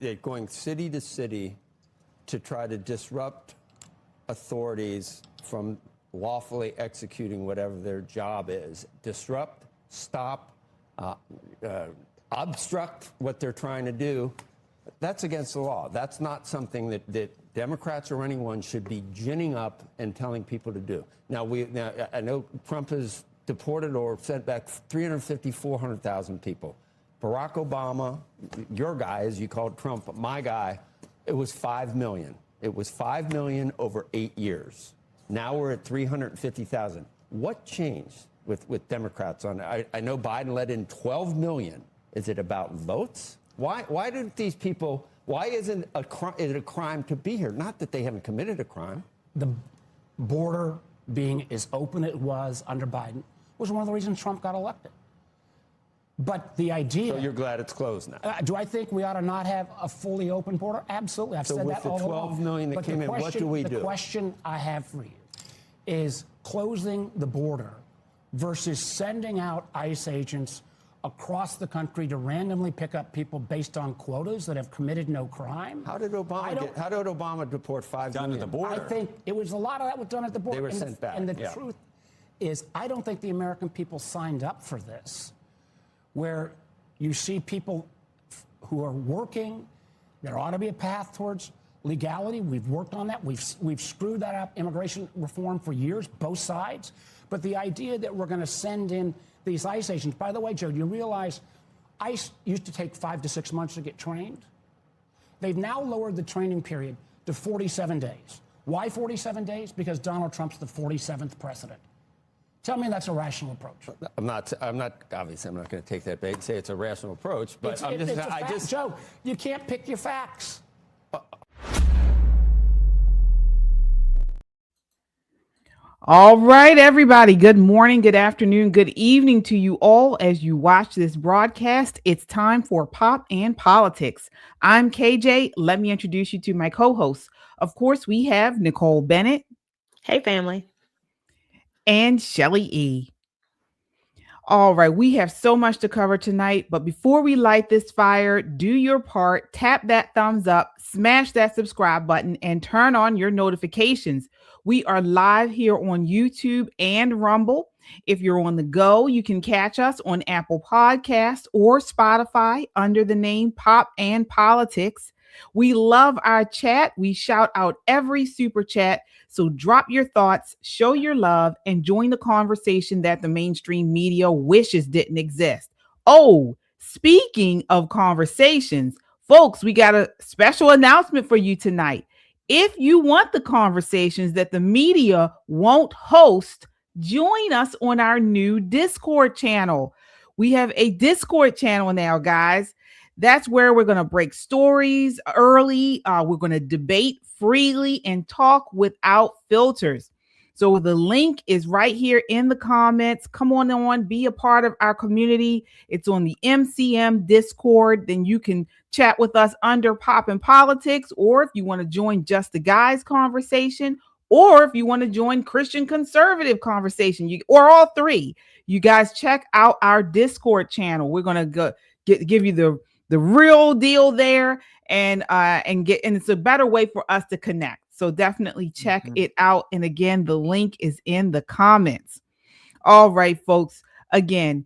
they're going city to city to try to disrupt authorities from lawfully executing whatever their job is. Disrupt, stop, obstruct what they're trying to do. That's against the law. That's not something that Democrats or anyone should be ginning up and telling people to do. Now, I know Trump has deported or sent back 350, 400,000 people. Barack Obama, your guy, as you called Trump, but my guy, it was 5 million. It was 5 million over 8 years. Now we're at 350,000. What changed with Democrats on it? I know Biden let in 12 million. Is it about votes? Why didn't these people, why isn't it a crime to be here? Not that they haven't committed a crime. The border being as open as it was under Biden was one of the reasons Trump got elected. But the idea... So you're glad it's closed now? Do I think we ought to not have a fully open border? Absolutely. I've said that all along. So with the 12 million that came in, what do we do? The question I have for you is closing the border versus sending out ICE agents across the country to randomly pick up people based on quotas that have committed no crime. How did Obama deport 5 million? Done at the border. I think it was a lot of that was done at the border. They were sent back. And the truth is, I don't think the American people signed up for this, where you see people who are working. There ought to be a path towards legality. We've worked on that. We've screwed that up, immigration reform, for years, both sides. But the idea that we're going to send in these ICE agents, by the way, Joe, do you realize ICE used to take 5 to 6 months to get trained? They've now lowered the training period to 47 days. Why 47 days? Because Donald Trump's the 47th president. Tell me that's a rational approach. I'm not obviously I'm not going to take that bait and say it's a rational approach, but Joe, you can't pick your facts. All right, everybody. Good morning, good afternoon, good evening to you all as you watch this broadcast. It's time for Pop and Politics. I'm KJ. Let me introduce you to my co-hosts. Of course, we have Nicole Bennett. Hey, family. And Shelly E. All right, we have so much to cover tonight, but before we light this fire, do your part, tap that thumbs up, smash that subscribe button, and turn on your notifications. We are live here on YouTube and Rumble. If you're on the go, you can catch us on Apple Podcasts or Spotify under the name Pop and Politics. We love our chat. We shout out every super chat. So drop your thoughts, show your love, and join the conversation that the mainstream media wishes didn't exist. Oh, speaking of conversations, folks, we got a special announcement for you tonight. If you want the conversations that the media won't host, join us on our new Discord channel. We have a Discord channel now, guys. That's where we're going to break stories early. We're going to debate freely and talk without filters. So the link is right here in the comments. Come on, be a part of our community. It's on the MCM Discord. Then you can chat with us under Pop and Politics, or if you want to join Just the Guys conversation, or if you want to join Christian conservative conversation, or all three, you guys check out our Discord channel. We're going to give you the real deal there, and it's a better way for us to connect. So definitely check it out. And again, the link is in the comments. All right, folks. Again,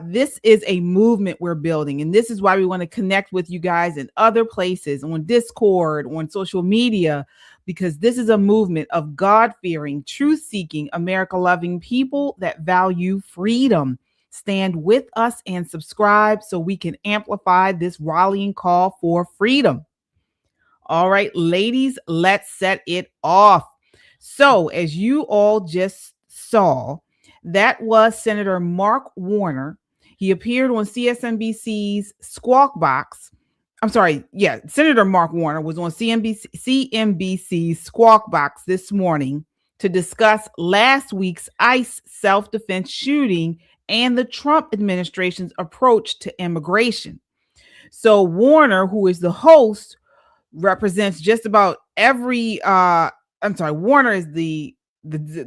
this is a movement we're building, and this is why we want to connect with you guys in other places, on Discord, on social media, because this is a movement of God-fearing, truth-seeking, America-loving people that value freedom. Stand with us and subscribe so we can amplify this rallying call for freedom. All right, ladies, let's set it off. So, as you all just saw, that was Senator Mark Warner. He appeared on CNBC's Squawk Box. Senator Mark Warner was on CNBC's Squawk Box this morning to discuss last week's ICE self-defense shooting and the Trump administration's approach to immigration. So Warner, who is the host, represents just about every, Warner is the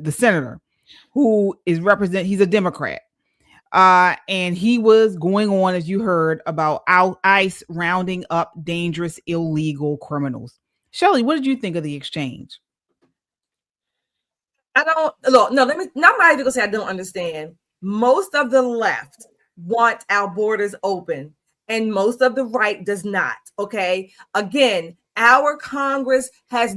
senator who is he's a Democrat. And he was going on, as you heard, about ICE rounding up dangerous illegal criminals. Shelley, what did you think of the exchange? I don't look. No, let me. Not my even gonna say I don't understand. Most of the left want our borders open, and most of the right does not. Okay. Again, our Congress has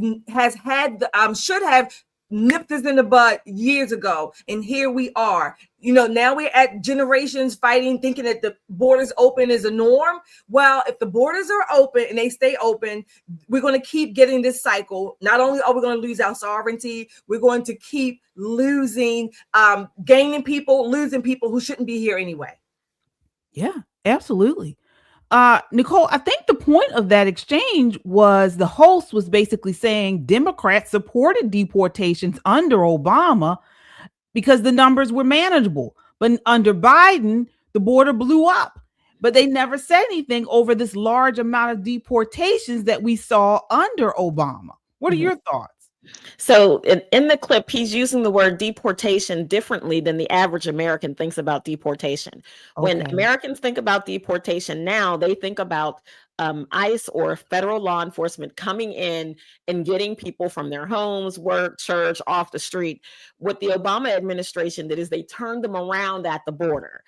had should have nipped this in the bud years ago, and here we are. Now we're at generations fighting, thinking that the borders open is a norm. Well, if the borders are open and they stay open, we're going to keep getting this cycle. Not only are we going to lose our sovereignty, we're going to keep losing, gaining people, losing people who shouldn't be here anyway. Yeah, absolutely. Nicole, I think the point of that exchange was the host was basically saying Democrats supported deportations under Obama because the numbers were manageable. But under Biden, the border blew up. But they never said anything over this large amount of deportations that we saw under Obama. What are your thoughts? So in the clip, he's using the word deportation differently than the average American thinks about deportation. When Americans think about deportation now, they think about ICE or federal law enforcement coming in and getting people from their homes, work, church, off the street. What the Obama administration did is they turned them around at the border.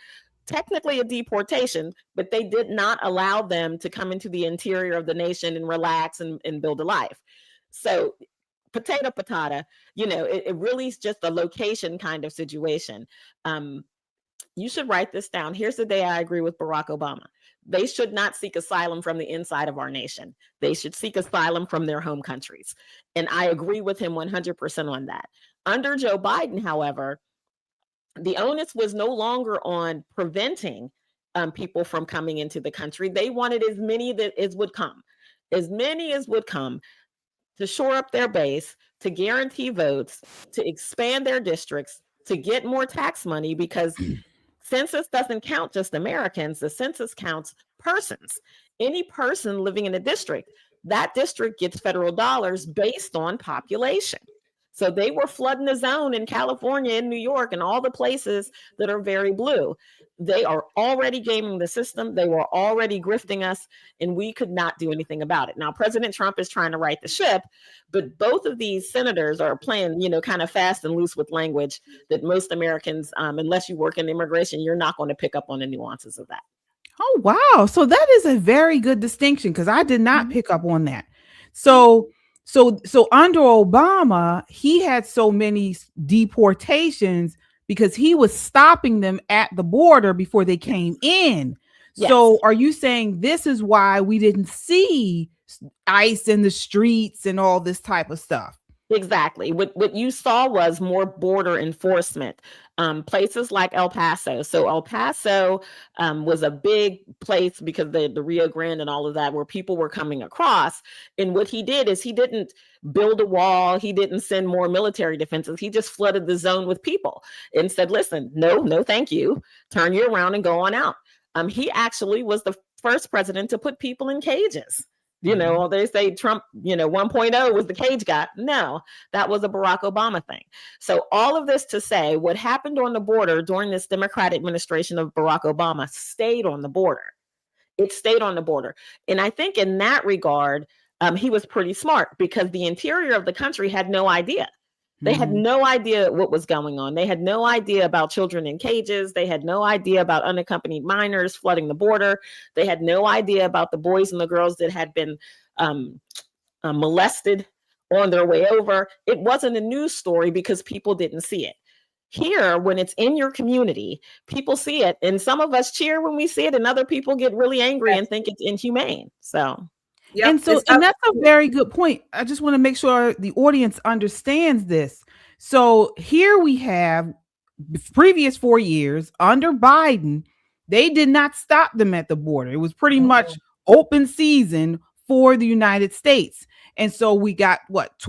Technically a deportation, but they did not allow them to come into the interior of the nation and relax and build a life. So potato, it really is just a location kind of situation. You should write this down. Here's the day I agree with Barack Obama. They should not seek asylum from the inside of our nation. They should seek asylum from their home countries. And I agree with him 100% on that. Under Joe Biden, however, the onus was no longer on preventing people from coming into the country. They wanted as many as would come to shore up their base, to guarantee votes, to expand their districts, to get more tax money, because census doesn't count just Americans. The census counts persons. Any person living in a district, that district gets federal dollars based on population. So they were flooding the zone in California and New York and all the places that are very blue. They are already gaming the system. They were already grifting us, and we could not do anything about it. Now, President Trump is trying to right the ship, but both of these senators are playing, kind of fast and loose with language that most Americans, unless you work in immigration, you're not going to pick up on the nuances of that. Oh, wow. So that is a very good distinction, because I did not pick up on that. So under Obama, he had so many deportations because he was stopping them at the border before they came in. Yes. So are you saying this is why we didn't see ICE in the streets and all this type of stuff? Exactly. What you saw was more border enforcement. Places like El Paso. So El Paso was a big place because the Rio Grande and all of that, where people were coming across. And what he did is he didn't build a wall. He didn't send more military defenses. He just flooded the zone with people and said, listen, no, thank you. Turn you around and go on out. He actually was the first president to put people in cages. They say Trump, 1.0 was the cage guy. No, that was a Barack Obama thing. So all of this to say, what happened on the border during this Democratic administration of Barack Obama stayed on the border. It stayed on the border. And I think in that regard, he was pretty smart, because the interior of the country had no idea. They had no idea what was going on. They had no idea about children in cages. They had no idea about unaccompanied minors flooding the border. They had no idea about the boys and the girls that had been molested on their way over. It wasn't a news story because people didn't see it. Here, when it's in your community, people see it. And some of us cheer when we see it, and other people get really angry and think it's inhumane. So. Yep. And that's a very good point. I just want to make sure the audience understands this. So here we have previous 4 years under Biden, they did not stop them at the border. It was pretty much open season for the United States. And so we got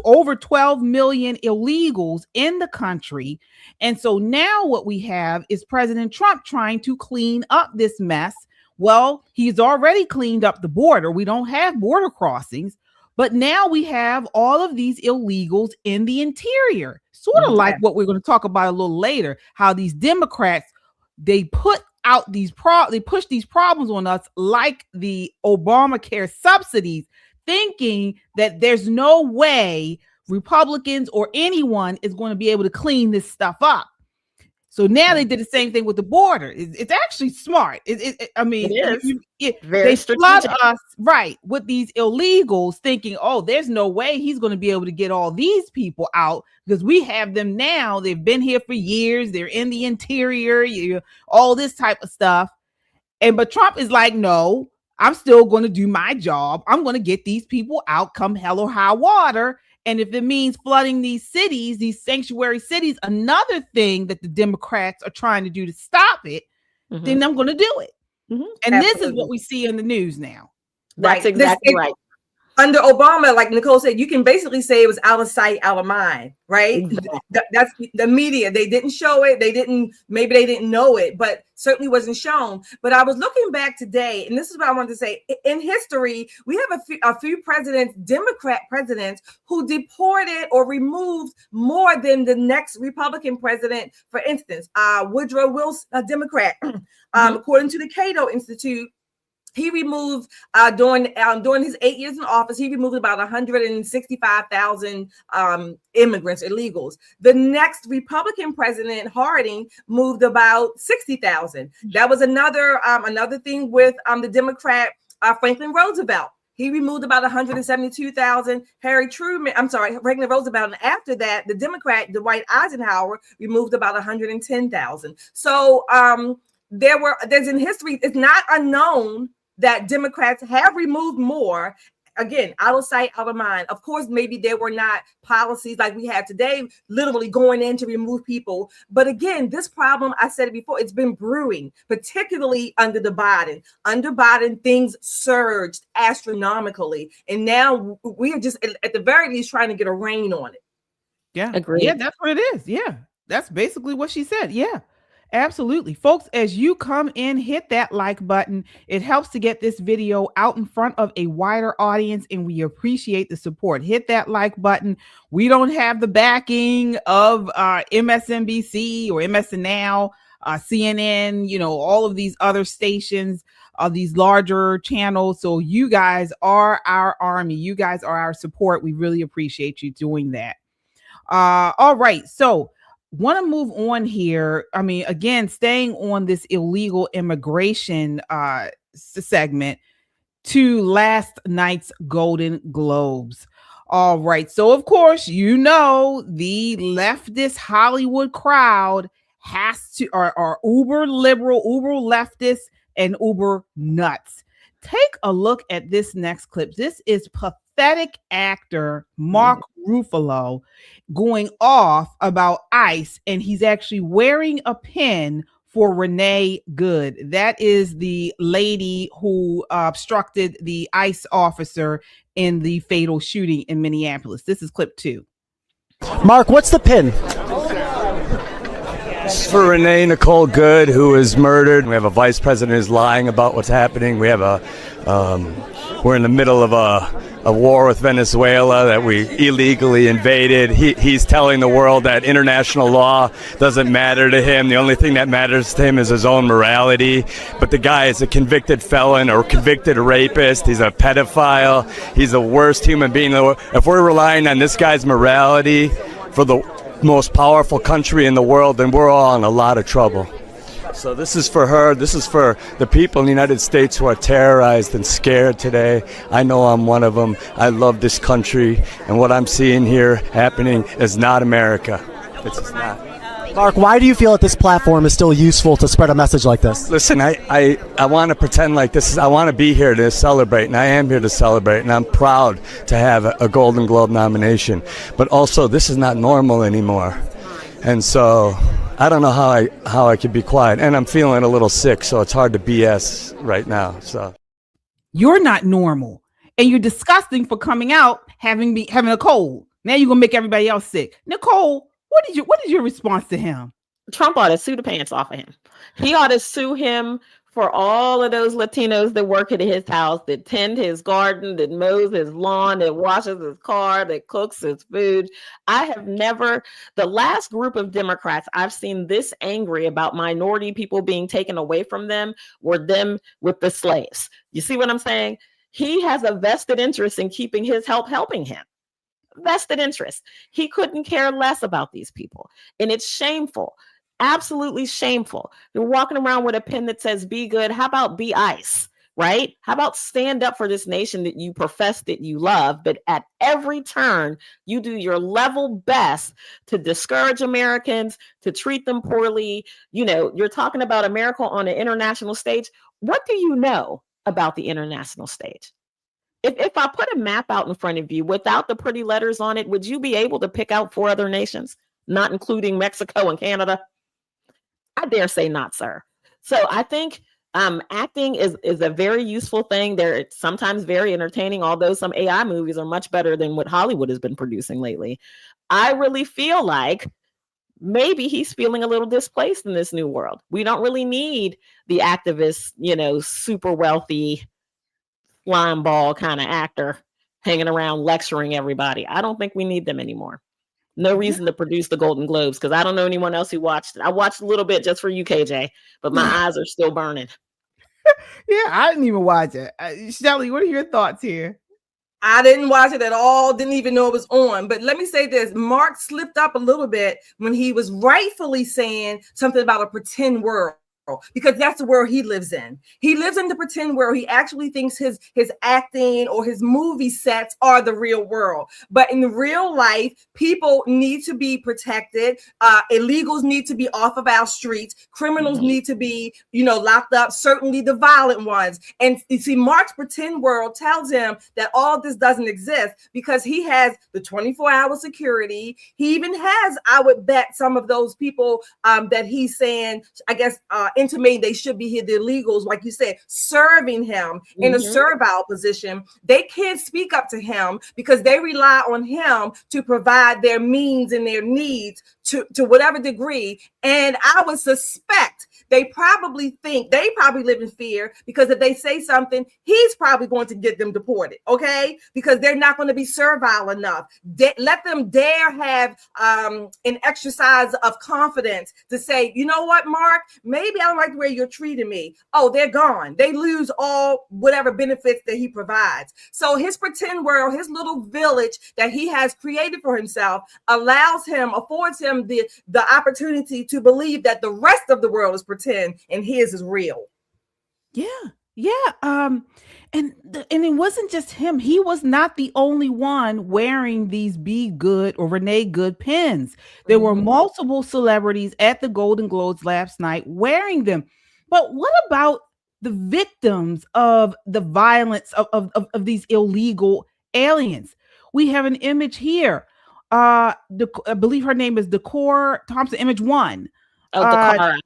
over 12 million illegals in the country. And so now what we have is President Trump trying to clean up this mess. Well, he's already cleaned up the border. We don't have border crossings, but now we have all of these illegals in the interior, sort of like what we're going to talk about a little later, how these Democrats they put out they push these problems on us, like the Obamacare subsidies, thinking that there's no way Republicans or anyone is going to be able to clean this stuff up. So now they did the same thing with the border. It's actually smart. I mean, they flood us right with these illegals, thinking, oh, there's no way he's going to be able to get all these people out because we have them now. They've been here for years. They're in the interior, all this type of stuff. But Trump is like, no, I'm still going to do my job. I'm going to get these people out, come hell or high water. And if it means flooding these cities, these sanctuary cities, another thing that the Democrats are trying to do to stop it, then I'm going to do it. And Absolutely. This is what we see in the news now. That's exactly right. Under Obama, like Nicole said, you can basically say it was out of sight, out of mind, right? Exactly. That's the media. They didn't show it. Maybe they didn't know it, but certainly wasn't shown. But I was looking back today, and this is what I wanted to say. In history, we have a few presidents, Democrat presidents, who deported or removed more than the next Republican president. For instance, Woodrow Wilson, a Democrat, according to the Cato Institute, he removed during his 8 years in office, he removed about 165,000 immigrants, illegals. The next Republican president, Harding, moved about 60,000. That was another thing with the Democrat Franklin Roosevelt. He removed about 172,000. Franklin Roosevelt. And after that, the Democrat, Dwight Eisenhower, removed about 110,000. So there's in history, it's not unknown that Democrats have removed more, again, out of sight, out of mind. Of course, maybe there were not policies like we have today, literally going in to remove people. But again, this problem, I said it before, it's been brewing, particularly under Biden. Under Biden, things surged astronomically. And now we are just, at the very least, trying to get a rein on it. Yeah, agreed. Yeah, that's what it is. Yeah, that's basically what she said. Yeah. Absolutely. Folks, as you come in, hit that like button. It helps to get this video out in front of a wider audience, and we appreciate the support. Hit that like button. We don't have the backing of MSNBC or MSN Now, CNN, all of these other stations, these larger channels. So you guys are our army. You guys are our support. We really appreciate you doing that. All right. So want to move on here. I mean, again, staying on this illegal immigration segment to last night's Golden Globes. All right. So, of course, the leftist Hollywood crowd are uber liberal, uber leftist, and uber nuts. Take a look at this next clip. This is pathetic actor Mark Ruffalo going off about ICE, and he's actually wearing a pin for Renee Good. That is the lady who obstructed the ICE officer in the fatal shooting in Minneapolis. This is clip 2. Mark, what's the pin? It's for Renee Nicole Good, who was murdered. We have a vice president who's lying about what's happening. We have we're in the middle of a war with Venezuela that we illegally invaded. He's telling the world that international law doesn't matter to him. The only thing that matters to him is his own morality. But the guy is a convicted felon or convicted rapist. He's a pedophile. He's the worst human being. If we're relying on this guy's morality for the most powerful country in the world, then we're all in a lot of trouble. So this is for her. This is for the people in the United States who are terrorized and scared today. I know I'm one of them. I love this country, and what I'm seeing here happening is not America. It's just not. Mark, why do you feel that this platform is still useful to spread a message like this? Listen, I want to pretend like this is, I want to be here to celebrate, and I am here to celebrate, and I'm proud to have a Golden Globe nomination. But also, this is not normal anymore. And so I don't know how I could be quiet, and I'm feeling a little sick, so it's hard to BS right now. So you're not normal, and you're disgusting for coming out having a cold. Now you're gonna make everybody else sick. Nicole, what is your response to him? Trump ought to sue the pants off of him. He ought to sue him for all of those Latinos that work at his house, that tend his garden, that mows his lawn, that washes his car, that cooks his food. I have never, the last group of Democrats I've seen this angry about minority people being taken away from them were them with the slaves. You see what I'm saying? He has a vested interest in keeping his help helping him. Vested interest. He couldn't care less about these people. And it's shameful. Absolutely shameful. You're walking around with a pen that says be good. How about be ICE, right? How about stand up for this nation that you profess that you love, but at every turn, you do your level best to discourage Americans, to treat them poorly. You know, you're talking about America on an international stage. What do you know about the international stage? If I put a map out in front of you without the pretty letters on it, would you be able to pick out 4 other nations, not including Mexico and Canada? I dare say not, sir. So I think acting is a very useful thing. They're sometimes very entertaining, although some AI movies are much better than what Hollywood has been producing lately. I really feel like maybe he's feeling a little displaced in this new world. We don't really need the activist, you know, super wealthy slime ball kind of actor hanging around lecturing everybody. I don't think we need them anymore. No reason to produce the Golden Globes because I don't know anyone else who watched it. I watched a little bit just for you, KJ, but my eyes are still burning. Yeah, I didn't even watch it. Shelly, what are your thoughts here? I didn't watch it at all. Didn't even know it was on. But let me say this. Mark slipped up a little bit when he was rightfully saying something about a pretend world. Because that's the world he lives in. He lives in the pretend world. He actually thinks his acting or his movie sets are the real world. But in real life, people need to be protected. Illegals need to be off of our streets. Criminals need to be, locked up. Certainly the violent ones. And you see, Mark's pretend world tells him that all this doesn't exist because he has the 24-hour security. He even has, I would bet, some of those people that he's saying, I guess, intimating they should be here, the illegals, like you said, serving him in a servile position. They can't speak up to him because they rely on him to provide their means and their needs to whatever degree. And I would suspect they probably live in fear because if they say something, he's probably going to get them deported, okay? Because they're not going to be servile enough. Let them dare have an exercise of confidence to say, you know what, Mark, maybe I don't like the way you're treating me. Oh, they're gone. They lose all whatever benefits that he provides. So his pretend world, his little village that he has created for himself affords him the opportunity to believe that the rest of the world is pretend and his is real. And it wasn't just him. He was not the only one wearing these Be Good or Renee Good pins. There were multiple celebrities at the Golden Globes last night wearing them. But what about the victims of the violence of these illegal aliens? We have an image here. I believe her name is Kara Thompson, image 1. Kara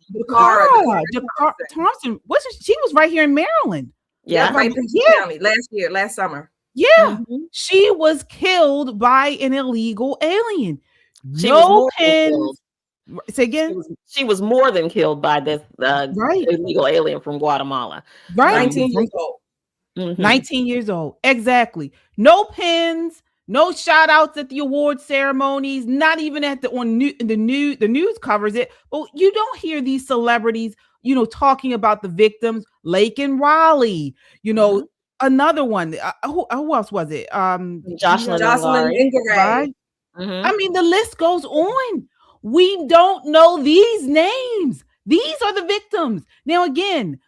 Thompson. She was right here in Maryland. Yeah, right in County last summer. Yeah, she was killed by an illegal alien. Say again. She was more than killed by this illegal alien from Guatemala. Right, 19 years old. 19 years old, exactly. No pins. No shout outs at the award ceremonies, not even at the news covers it. But you don't hear these celebrities, talking about the victims. Lake and Raleigh, another one. Who else was it? Jocelyn Ingray. Right? I mean, the list goes on. We don't know these names. These are the victims. Now, again,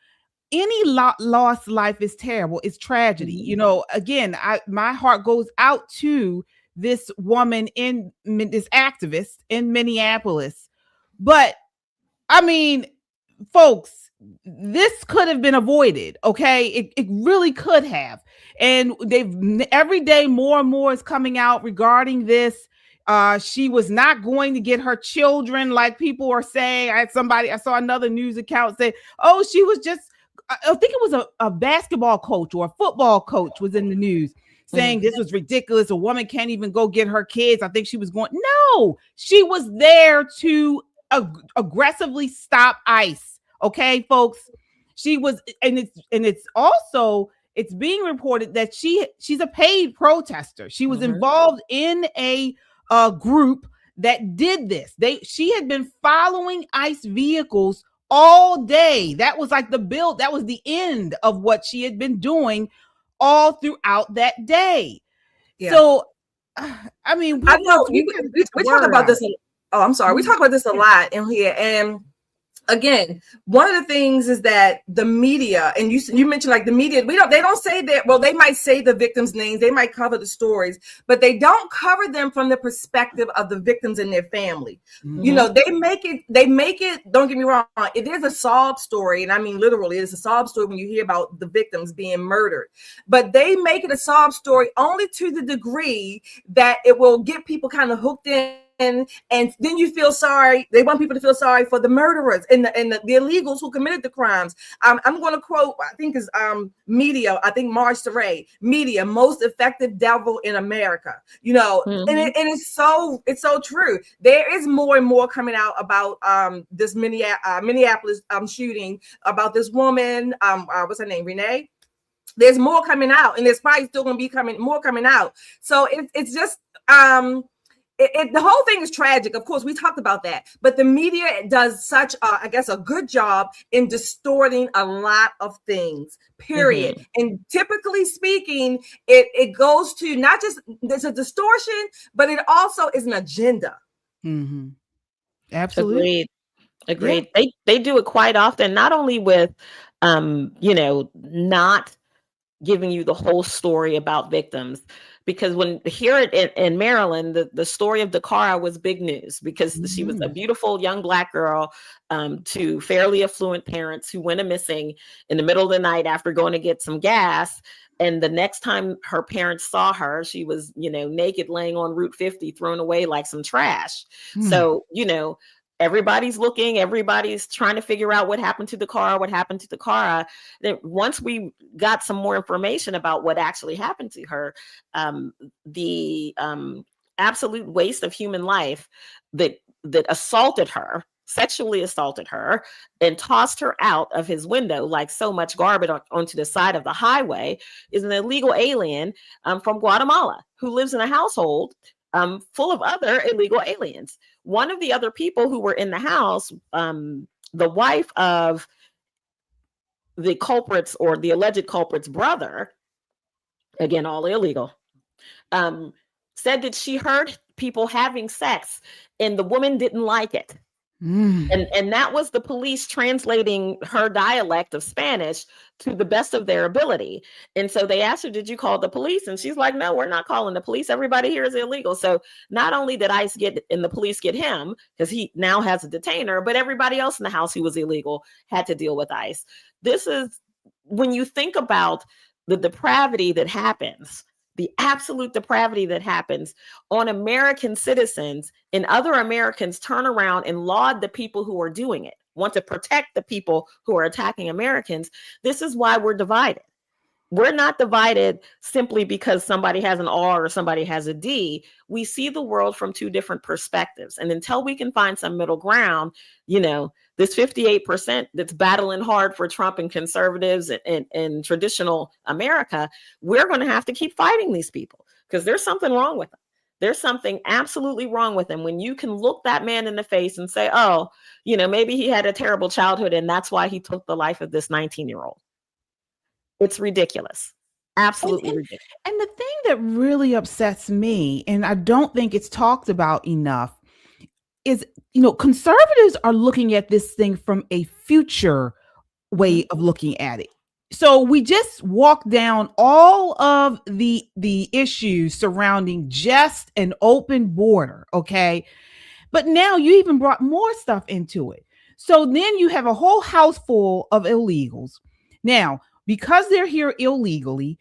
any lost life is terrible. It's tragedy. Again, my heart goes out to this woman this activist in Minneapolis. But I mean, folks, this could have been avoided. Okay. It really could have. And every day more and more is coming out regarding this. She was not going to get her children, like people are saying. I saw another news account say, oh, she was just, I think it was a basketball coach or a football coach was in the news saying this was ridiculous. A woman can't even go get her kids. I think she was going. No, she was there to aggressively stop ICE. Okay, folks. She was, and it's also, it's being reported that she's a paid protester. She was involved in a group that did this. She had been following ICE vehicles all day. That was like that was the end of what she had been doing all throughout that day. Yeah. So, I mean, I know we talk about this. Oh, I'm sorry. We talk about this a lot in here, and again, one of the things is that the media, and you mentioned like the media, they don't say that. Well, they might say the victims' names, they might cover the stories, but they don't cover them from the perspective of the victims and their family. You know, they make it, don't get me wrong, it is a sob story, and I mean literally it's a sob story when you hear about the victims being murdered, but they make it a sob story only to the degree that it will get people kind of hooked in. And then you feel sorry. They want people to feel sorry for the murderers and the illegals who committed the crimes. I'm going to quote, I think is media. I think Mark Ruffalo, media, most effective devil in America. You know, and it's so true. There is more and more coming out about this Minneapolis shooting, about this woman. What's her name? Renee. There's more coming out, and there's probably still going to be more coming out. So it's just the whole thing is tragic. Of course, we talked about that, but the media does such, I guess, a good job in distorting a lot of things, period. And typically speaking, it goes to not just, there's a distortion, but it also is an agenda. Absolutely. Agreed. Yeah. They do it quite often, not only with, not giving you the whole story about victims, because when here in Maryland, the story of Kara was big news because she was a beautiful young Black girl to fairly affluent parents who went missing in the middle of the night after going to get some gas. And the next time her parents saw her, she was, naked, laying on Route 50, thrown away like some trash. So, everybody's looking, everybody's trying to figure out what happened to Kara. Then once we got some more information about what actually happened to her, the absolute waste of human life that assaulted her, sexually assaulted her, and tossed her out of his window like so much garbage onto the side of the highway is an illegal alien from Guatemala who lives in a household full of other illegal aliens. One of the other people who were in the house, the wife of the culprits or the alleged culprit's brother, again, all illegal, said that she heard people having sex and the woman didn't like it. And that was the police translating her dialect of Spanish to the best of their ability. And so they asked her, did you call the police? And she's like, no, we're not calling the police. Everybody here is illegal. So not only did ICE and the police get him, because he now has a detainer, but everybody else in the house who was illegal had to deal with ICE. This is, when you think about the depravity that happens, the absolute depravity that happens on American citizens, and other Americans turn around and laud the people who are doing it, want to protect the people who are attacking Americans. This is why we're divided. We're not divided simply because somebody has an R or somebody has a D. We see the world from two different perspectives. And until we can find some middle ground, this 58% that's battling hard for Trump and conservatives and traditional America, we're going to have to keep fighting these people because there's something wrong with them. There's something absolutely wrong with him when you can look that man in the face and say, oh, maybe he had a terrible childhood and that's why he took the life of this 19-year-old. It's ridiculous. Absolutely ridiculous. And the thing that really upsets me, and I don't think it's talked about enough, is, conservatives are looking at this thing from a future way of looking at it. So we just walked down all of the issues surrounding just an open border, okay? But now you even brought more stuff into it. So then you have a whole house full of illegals. Now, because they're here illegally,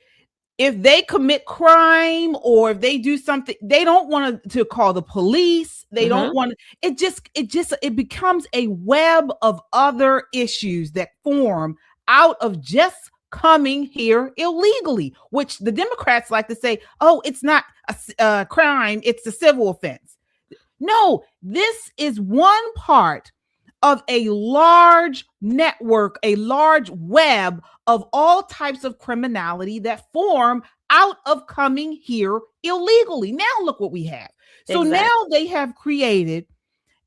if they commit crime or if they do something, they don't want to call the police. They don't want to, it becomes a web of other issues that form out of just coming here illegally, which the Democrats like to say, oh, it's not a crime, it's a civil offense. No, this is one part of a large network, a large web of all types of criminality that form out of coming here illegally. Now look what we have. So now they have created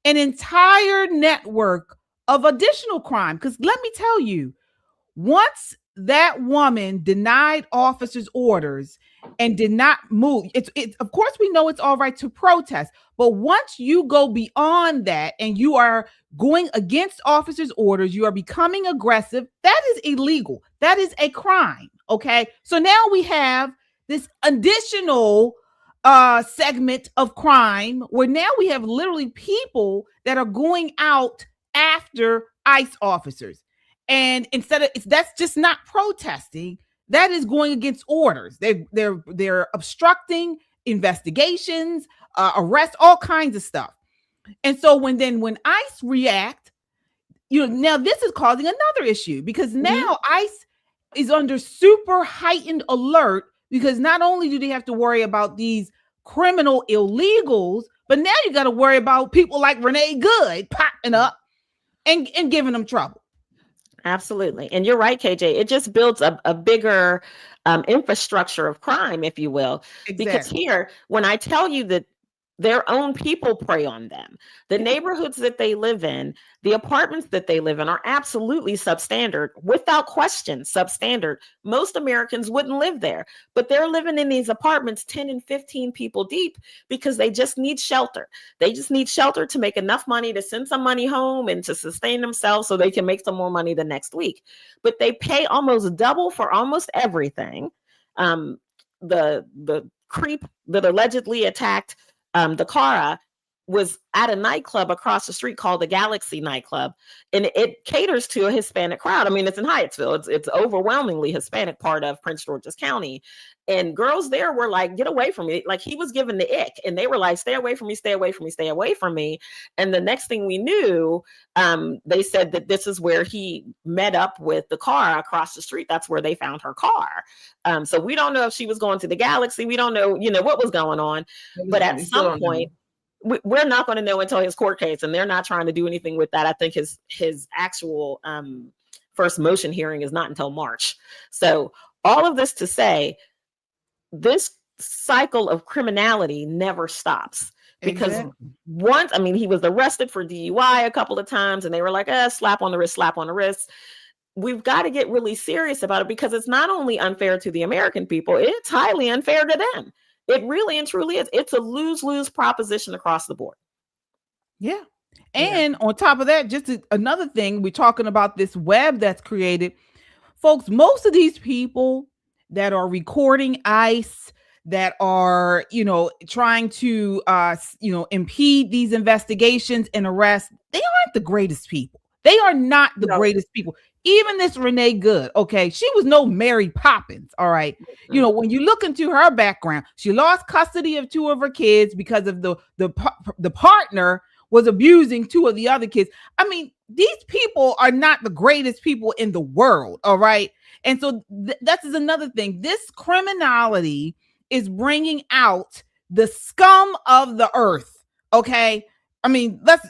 an entire network of additional crime. Because let me tell you, once that woman denied officers' orders and did not move, it's of course we know it's all right to protest, but once you go beyond that and you are going against officers' orders, you are becoming aggressive, that is illegal. That is a crime. Okay. So now we have this additional segment of crime where now we have literally people that are going out after ICE officers. And instead of, that's just not protesting, that is going against orders. They're obstructing investigations, arrests, all kinds of stuff. And so when ICE react, now this is causing another issue because now ICE is under super heightened alert because not only do they have to worry about these criminal illegals, but now you got to worry about people like Renee Good popping up and giving them trouble. Absolutely. And you're right, KJ. It just builds a bigger infrastructure of crime, if you will. Exactly. Because here, when I tell you that their own people prey on them, the neighborhoods that they live in, the apartments that they live in are absolutely substandard, without question, substandard. Most Americans wouldn't live there, but they're living in these apartments 10 and 15 people deep because they just need shelter. They just need shelter to make enough money to send some money home and to sustain themselves so they can make some more money the next week. But they pay almost double for almost everything. The creep that allegedly attacked the Kara was at a nightclub across the street called the Galaxy nightclub, and it caters to a Hispanic crowd. I mean, it's in Hyattsville. It's overwhelmingly Hispanic part of Prince George's County, and girls there were like, "Get away from me!" Like he was given the ick, and they were like, "Stay away from me! Stay away from me! Stay away from me!" And the next thing we knew, they said that this is where he met up with the car across the street. That's where they found her car. So we don't know if she was going to the Galaxy. We don't know, what was going on. But at some point, we're not going to know until his court case, and they're not trying to do anything with that. I think his actual first motion hearing is not until March. So all of this to say, this cycle of criminality never stops. Because once, he was arrested for DUI a couple of times, and they were like, slap on the wrist, slap on the wrist. We've got to get really serious about it because it's not only unfair to the American people, it's highly unfair to them. It really and truly is. It's a lose-lose proposition across the board. Yeah. And on top of that, just another thing, we're talking about this web that's created. Folks, most of these people that are recording ICE, that are, trying to, impede these investigations and arrests, they aren't the greatest people. They are not the greatest people. Even this Renee Good, okay, she was no Mary Poppins, all right? When you look into her background, she lost custody of 2 of her kids because of the partner was abusing 2 of the other kids. These people are not the greatest people in the world, all right? And so that is another thing. This criminality is bringing out the scum of the earth, okay? Let's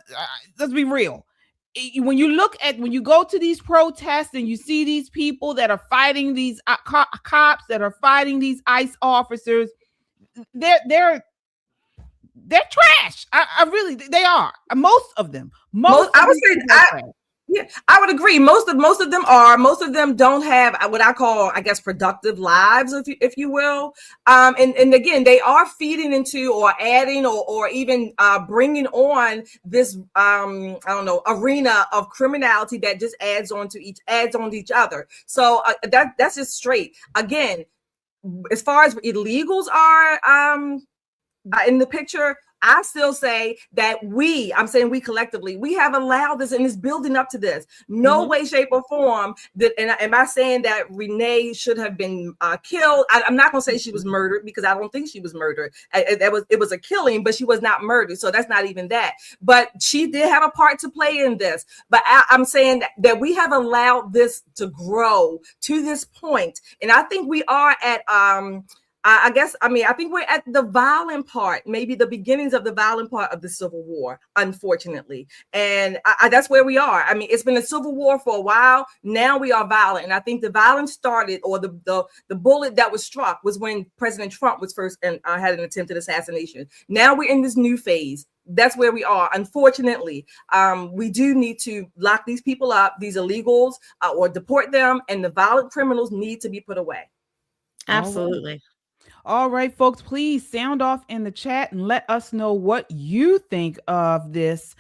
be real. When you go to these protests and you see these people that are fighting these cops, that are fighting these ICE officers, they're trash. They are. Most of them. I would agree. Most of them are. Most of them don't have what I call, productive lives, if you will. And again, they are feeding into or adding or even bringing on this arena of criminality that just adds on to each other. So that's just straight. Again, as far as illegals are in the picture, I still say that I'm saying we collectively, we have allowed this and it's building up to this. No way, shape, or form. Am I saying that Renee should have been killed? I'm not going to say she was murdered because I don't think she was murdered. It was a killing, but she was not murdered. So that's not even that. But she did have a part to play in this. But I'm saying that we have allowed this to grow to this point. And I think we are at I guess, I mean, I think we're at the violent part, maybe the beginnings of the violent part of the Civil War, unfortunately. And that's where we are. I mean, it's been a civil war for a while. Now we are violent. And I think the violence started, or the bullet that was struck was when President Trump was first and had an attempted assassination. Now we're in this new phase. That's where we are. Unfortunately, we do need to lock these people up, these illegals, or deport them. And the violent criminals need to be put away. Absolutely. All right, folks, please sound off in the chat and let us know what you think of this.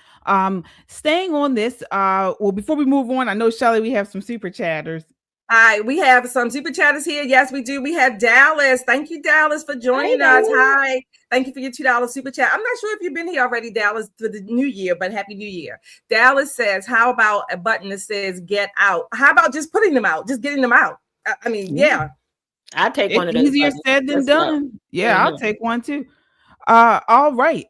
Staying on this, well, before we move on, I know, Shelly, we have some super chatters. All right, we have some super chatters here. Yes, we do. We have Dallas. Thank you, Dallas, for joining us. Hi. Thank you for your $2 super chat. I'm not sure if you've been here already, Dallas, for the new year, but Happy New Year. Dallas says, how about a button that says get out? How about just putting them out, just getting them out? I mean, yeah. I take It's one of those. easier said than done. Yeah, I'll take one too. All right.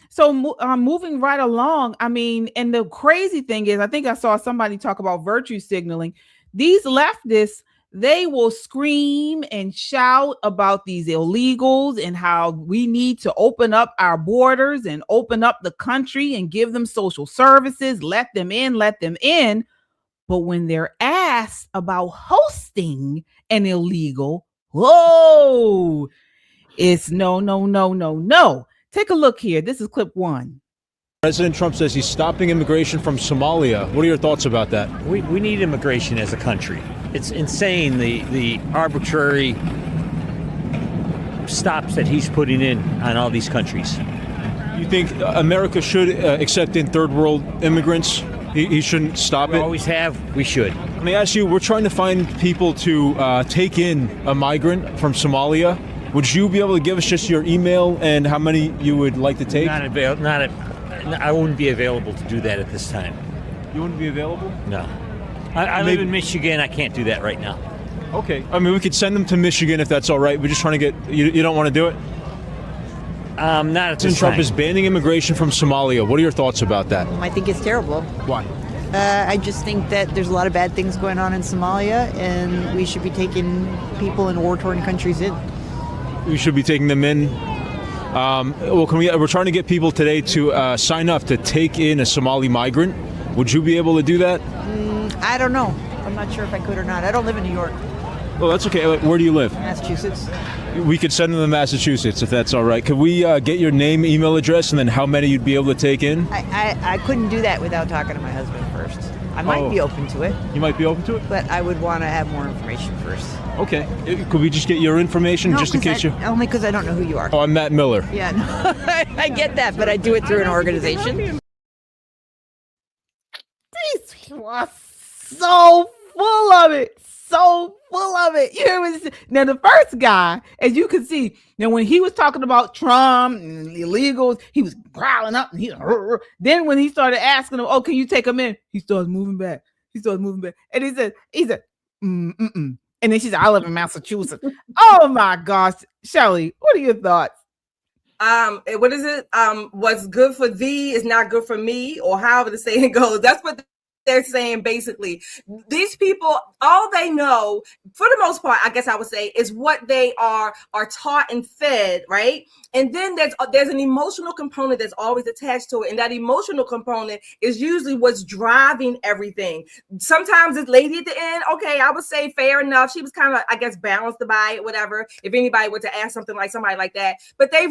So moving right along. I mean, and the crazy thing is, I think I saw somebody talk about virtue signaling. These leftists, they will scream and shout about these illegals and how we need to open up our borders and open up the country and give them social services, let them in, let them in. But when they're asked about hosting an illegal, whoa, it's no. Take a look here. This is clip 1. President Trump says he's stopping immigration from Somalia. What are your thoughts about that? We need immigration as a country. It's insane, the arbitrary stops that he's putting in on all these countries. You think America should accept in third world immigrants? He shouldn't stop it? We always have. We should. Let me ask you, we're trying to find people to take in a migrant from Somalia. Would you be able to give us just your email and how many you would like to take? I wouldn't be available to do that at this time. You wouldn't be available? No. I live in Michigan. I can't do that right now. Okay. I mean, we could send them to Michigan if that's all right. We're just trying to get... You don't want to do it? Not at this President Trump time. is banning immigration from Somalia. What are your thoughts about that? I think it's terrible. Why? I just think that there's a lot of bad things going on in Somalia, and we should be taking people in war-torn countries in. We should be taking them in. We're trying to get people today to sign up to take in a Somali migrant. Would you be able to do that? I don't know. I'm not sure if I could or not. I don't live in New York. Well, that's okay. Where do you live? Massachusetts. We could send them to Massachusetts if that's all right. Could we get your name, email address, and then how many you'd be able to take in? I couldn't do that without talking to my husband first. I might be open to it. You might be open to it? But I would want to have more information first. Okay. Could we just get your information just in case you... Only because I don't know who you are. Oh, I'm Matt Miller. Yeah, no, I get that, but I do it through an organization. These people are so full of it. So full of it. You hear what now, the first guy, as you can see, now when he was talking about Trump and illegals, he was growling up. And then when he started asking him, "Oh, can you take him in?" He starts moving back. And he said, And then she said, "I live in Massachusetts." Oh my gosh, Shelly, what are your thoughts? What is it? What's good for thee is not good for me, or however the saying goes. That's what they're saying. Basically, these people, all they know, for the most part, I guess I would say, is what they are taught and fed, right? And then there's an emotional component that's always attached to it, and that emotional component is usually what's driving everything. Sometimes this lady at the end, okay, I would say fair enough. She was kind of, I guess, balanced by it, whatever. If anybody were to ask something like somebody like that, but they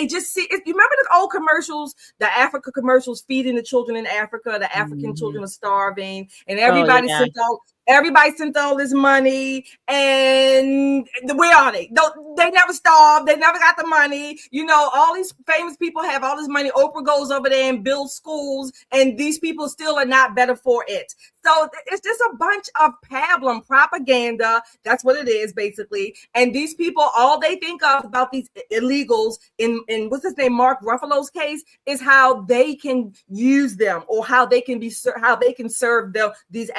just see. You remember the old commercials, the Africa commercials, feeding the children in Africa, the African children are starving, and everybody sent all this money, and where are they? They never starved. They never got the money. You know, all these famous people have all this money. Oprah goes over there and builds schools, and these people still are not better for it. So it's just a bunch of pablum propaganda. That's what it is, basically. And these people, all they think of about these illegals in what's his name, Mark Ruffalo's case, is how they can use them, or how they can serve these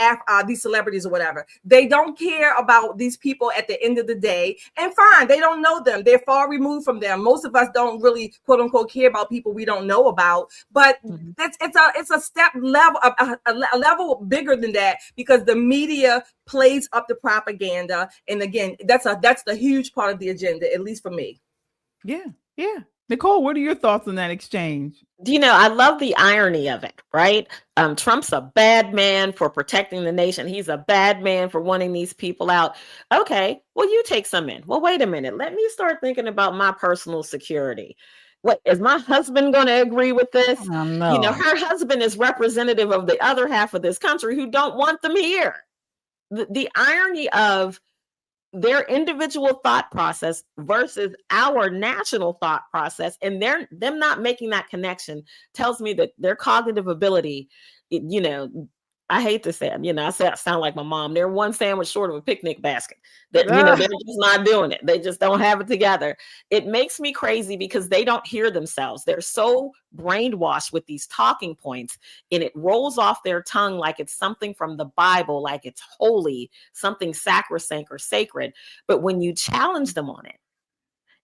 celebrities celebrities or whatever. They don't care about these people at the end of the day. And fine, they don't know them. They're far removed from them. Most of us don't really, quote unquote, care about people we don't know about. But it's a step level, a level bigger than that, because the media plays up the propaganda. And again, that's the huge part of the agenda, at least for me. Yeah. Nicole, what are your thoughts on that exchange? I love the irony of it, right? Trump's a bad man for protecting the nation. He's a bad man for wanting these people out. Okay, well, you take some in. Well, wait a minute. Let me start thinking about my personal security. What is my husband going to agree with this? No. Her husband is representative of the other half of this country who don't want them here. The irony of their individual thought process versus our national thought process, and them not making that connection tells me that their cognitive ability, I hate to say it, I sound like my mom. They're one sandwich short of a picnic basket. That they're just not doing it. They just don't have it together. It makes me crazy because they don't hear themselves. They're so brainwashed with these talking points, and it rolls off their tongue like it's something from the Bible, like it's holy, something sacrosanct or sacred. But when you challenge them on it,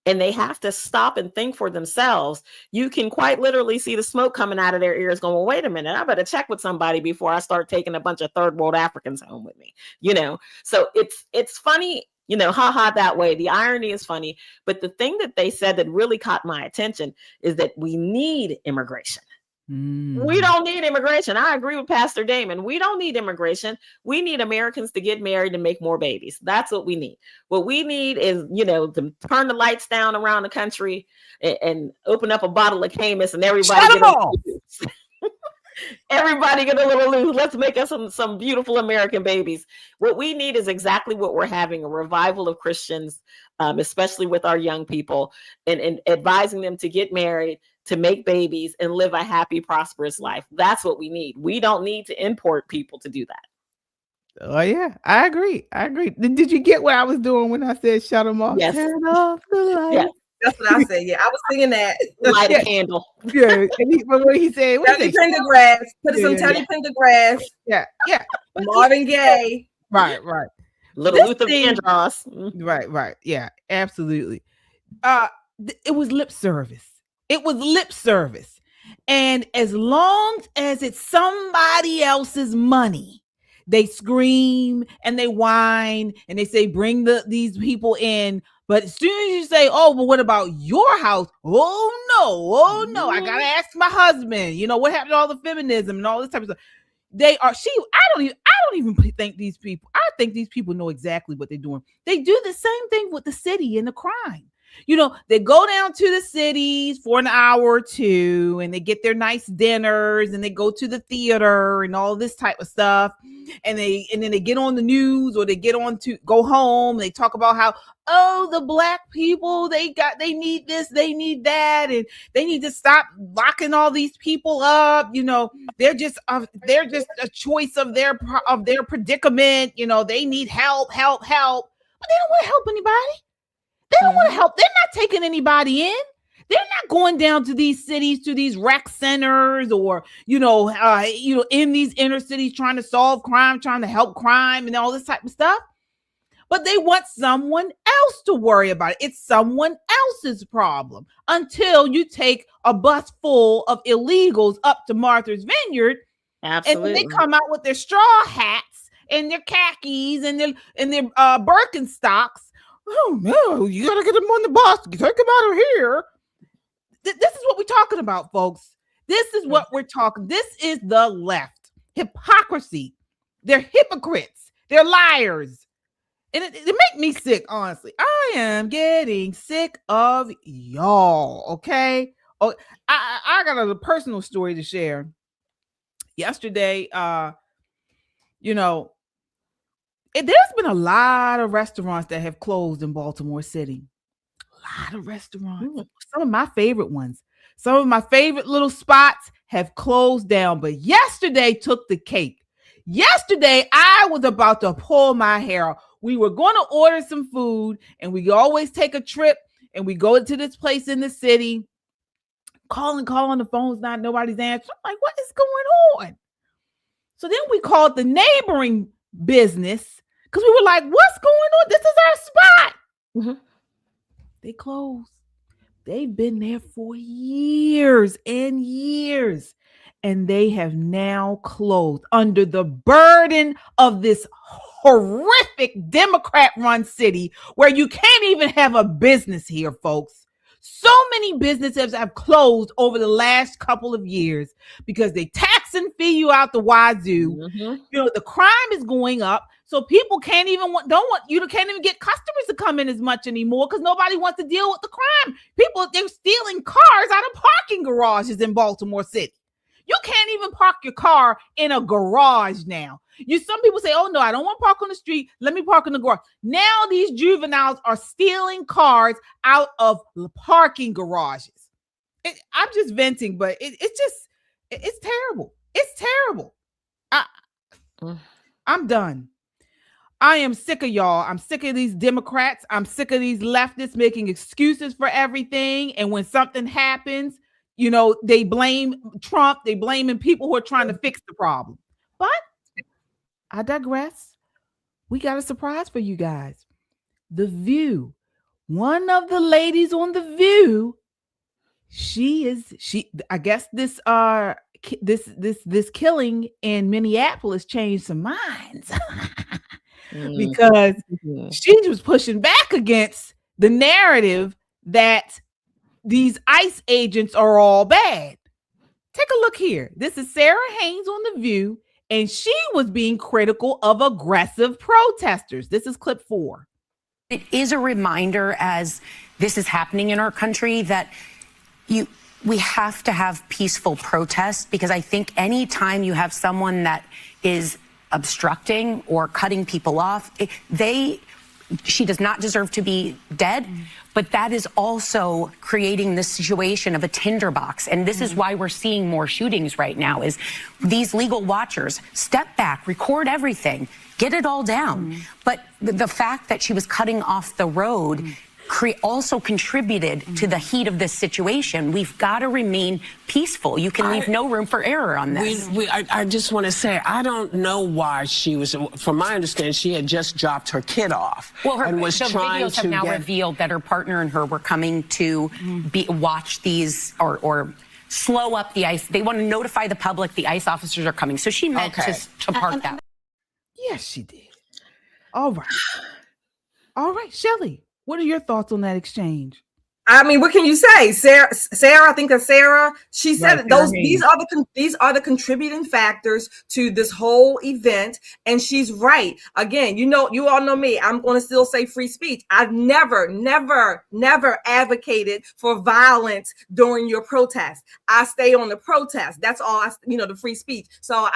and they have to stop and think for themselves, you can quite literally see the smoke coming out of their ears going, well, wait a minute, I better check with somebody before I start taking a bunch of third world Africans home with me, So it's funny, haha, that way. The irony is funny. But the thing that they said that really caught my attention is that we need immigration. We don't need immigration. I agree with Pastor Damon. We don't need immigration. We need Americans to get married and make more babies. That's what we need. What we need is, to turn the lights down around the country and open up a bottle of Camus and everybody everybody get a little loose. Let's make us some beautiful American babies. What we need is exactly what we're having, a revival of Christians, especially with our young people, and advising them to get married, to make babies, and live a happy, prosperous life. That's what we need. We don't need to import people to do that. Oh, yeah, I agree. Did you get what I was doing when I said shut them off? Yes. Turn off the light. Yes. That's what I said. Yeah, I was singing that. Light a candle. Yeah. But what he said? Teddy Pendergrass. Put some Teddy Pendergrass. Yeah. Marvin Gaye. Right. Little Luther Vandross. Right. Yeah, absolutely. It was lip service. And as long as it's somebody else's money, they scream and they whine and they say, bring these people in. But as soon as you say, oh, but what about your house? Oh no, I gotta ask my husband. What happened to all the feminism and all this type of stuff? I don't even think these people. I think these people know exactly what they're doing. They do the same thing with the city and the crime. They go down to the cities for an hour or two and they get their nice dinners and they go to the theater and all this type of stuff. And then they get on the news, or they get on to go home. And they talk about how, the black people, they need this, they need that, and they need to stop locking all these people up. They're just a choice of their predicament. They need help, but they don't want to help anybody. They don't want to help. They're not taking anybody in. They're not going down to these cities, to these rec centers, or in these inner cities trying to solve crime, trying to help crime, and all this type of stuff. But they want someone else to worry about it. It's someone else's problem until you take a bus full of illegals up to Martha's Vineyard. Absolutely. And they come out with their straw hats and their khakis and their Birkenstocks. Oh no, you gotta get them on the bus, take them out of here. This is what we're talking about, folks. This is what we're talking. This is the left. Hypocrisy. They're hypocrites. They're liars. And it makes me sick, honestly. I am getting sick of y'all, okay? Oh, I got a personal story to share. Yesterday, there's been a lot of restaurants that have closed in Baltimore City. A lot of restaurants. Some of my favorite ones. Some of my favorite little spots have closed down, but yesterday took the cake. Yesterday, I was about to pull my hair out. We were going to order some food, and we always take a trip, and we go to this place in the city. Calling, the phone's nobody's answering. I'm like, what is going on? So then we called the neighboring business because we were like, what's going on? This is our spot. Mhm. They closed. They've been there for years and years, and they have now closed under the burden of this horrific Democrat-run city where you can't even have a business here, folks. So many businesses have closed over the last couple of years because they tax and fee you out the wazoo. Mhm. You know, the crime is going up, so people can't even can't even get customers to come in as much anymore because nobody wants to deal with the crime. They're stealing cars out of parking garages in Baltimore City. You can't even park your car in a garage now. Some people say, oh no, I don't want to park on the street. Let me park in the garage. Now these juveniles are stealing cars out of parking garages. I'm just venting, but it's terrible. It's terrible. I'm done. I am sick of y'all. I'm sick of these Democrats. I'm sick of these leftists making excuses for everything. And when something happens, you know, they blame Trump. They blaming people who are trying to fix the problem. But I digress. We got a surprise for you guys. The View. One of the ladies on The View, I guess this killing in Minneapolis changed some minds. Because she was pushing back against the narrative that these ICE agents are all bad. Take a look here. This is Sara Haines on The View, and she was being critical of aggressive protesters. This is clip 4. It is a reminder as this is happening in our country that we have to have peaceful protests, because I think any time you have someone that is obstructing or cutting people off, she does not deserve to be dead, but that is also creating this situation of a tinderbox. And this is why we're seeing more shootings right now, is these legal watchers step back, record everything, get it all down. But the fact that she was cutting off the road also contributed to the heat of this situation. We've got to remain peaceful. You can leave no room for error on this. I just want to say, I don't know why she was, from my understanding, she had just dropped her kid off. Well, and was the trying videos have to now revealed that her partner and her were coming to watch these or slow up the ICE. They want to notify the public the ICE officers are coming. So she meant to park that. Yes, she did. All right. All right, Shelley. What are your thoughts on that exchange? I mean, what can you say, Sarah? I think that's Sarah. She said these are the contributing factors to this whole event, and she's right. Again, you all know me. I'm going to still say free speech. I've never advocated for violence during your protest. I stay on the protest. That's all. The free speech. So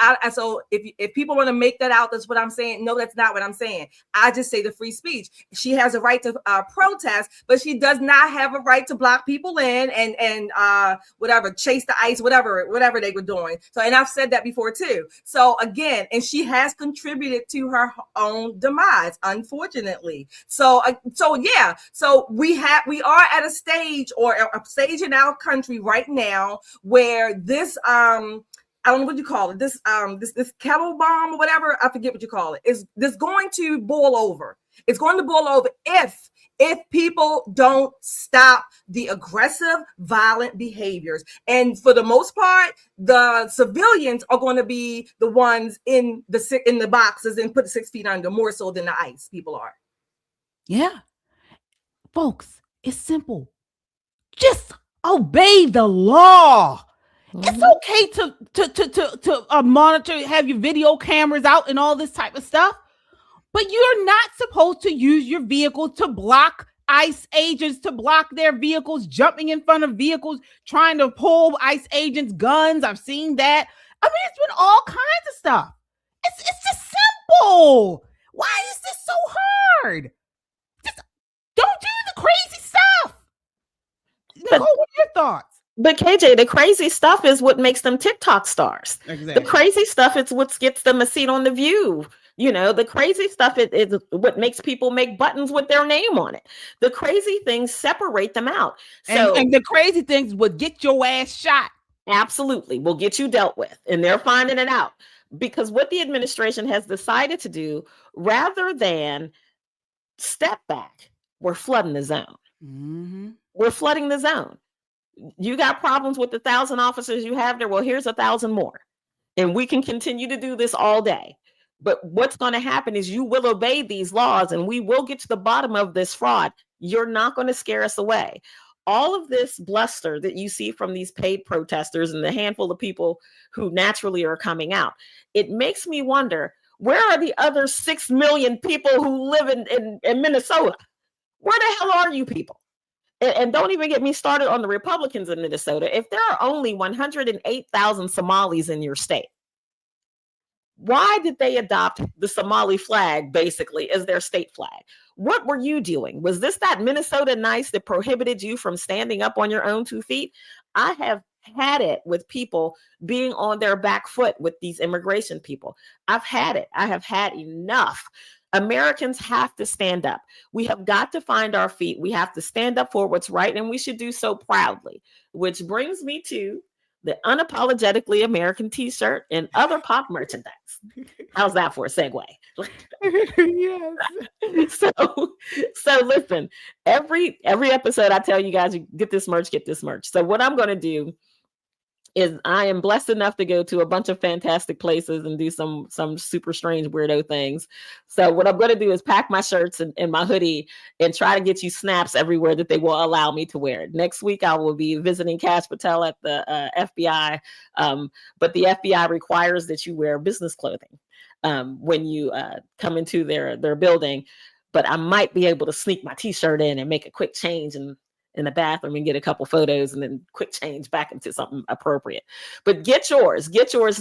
if people want to make that out, that's what I'm saying. No, that's not what I'm saying. I just say the free speech. She has a right to protest, but she does not have a right to block people in and chase the ICE, whatever they were doing. So, and I've said that before too. So again, and she has contributed to her own demise, unfortunately. So we are at a stage in our country right now where this I don't know what you call it. This kettle bomb or whatever, I forget what you call it, is this going to boil over. It's going to boil over if people don't stop the aggressive, violent behaviors. And for the most part, the civilians are going to be the ones in the boxes and put 6 feet under, more so than the ICE people are. Yeah. Folks, it's simple. Just obey the law. It's okay to monitor, have your video cameras out and all this type of stuff. But you're not supposed to use your vehicle to block ICE agents, to block their vehicles, jumping in front of vehicles, trying to pull ICE agents' guns. I've seen that. I mean, it's been all kinds of stuff. It's just simple. Why is this so hard? Just don't do the crazy stuff. Nicole, what are your thoughts? But KJ, the crazy stuff is what makes them TikTok stars. Exactly. The crazy stuff is what gets them a seat on The View. The crazy stuff is what makes people make buttons with their name on it. The crazy things separate them out. So, and the crazy things would get your ass shot. Absolutely. Will get you dealt with. And they're finding it out. Because what the administration has decided to do, rather than step back, we're flooding the zone. Mm-hmm. We're flooding the zone. You got problems with the 1,000 officers you have there. Well, here's 1,000 more. And we can continue to do this all day. But what's going to happen is you will obey these laws and we will get to the bottom of this fraud. You're not going to scare us away. All of this bluster that you see from these paid protesters and the handful of people who naturally are coming out, it makes me wonder, where are the other 6 million people who live in Minnesota? Where the hell are you people? And don't even get me started on the Republicans in Minnesota. If there are only 108,000 Somalis in your state, why did they adopt the Somali flag basically as their state flag? What were you doing? Was this that Minnesota nice that prohibited you from standing up on your own 2 feet? I have had it with people being on their back foot with these immigration people. I've had it. I have had enough. Americans have to stand up. We have got to find our feet. We have to stand up for what's right, and we should do so proudly, which brings me to the Unapologetically American t-shirt and other pop merchandise. How's that for a segue? Yes. So listen, every episode I tell you guys, you get this merch. So what I'm going to do is I am blessed enough to go to a bunch of fantastic places and do some super strange weirdo things. So what I'm going to do is pack my shirts and my hoodie and try to get you snaps everywhere that they will allow me to wear it. Next week, I will be visiting Kash Patel at the FBI, but the FBI requires that you wear business clothing when you come into their building. But I might be able to sneak my t-shirt in and make a quick change in the bathroom and get a couple photos and then quick change back into something appropriate. But get yours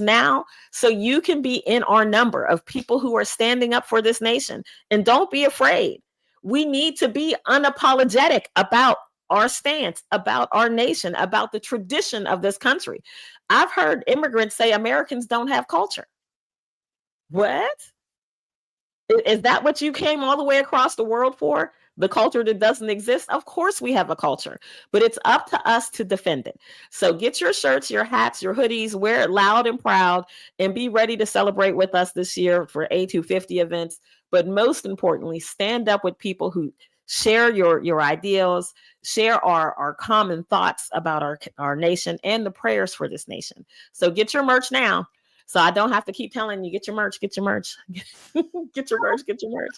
now so you can be in our number of people who are standing up for this nation. And don't be afraid. We need to be unapologetic about our stance, about our nation, about the tradition of this country. I've heard immigrants say Americans don't have culture. What? Is that what you came all the way across the world for? The culture that doesn't exist? Of course we have a culture, but it's up to us to defend it. So get your shirts, your hats, your hoodies, wear it loud and proud, and be ready to celebrate with us this year for A250 events. But most importantly, stand up with people who share your ideals, share our common thoughts about our nation and the prayers for this nation. So get your merch now. So I don't have to keep telling you, get your merch, get your merch, get your merch, get your merch.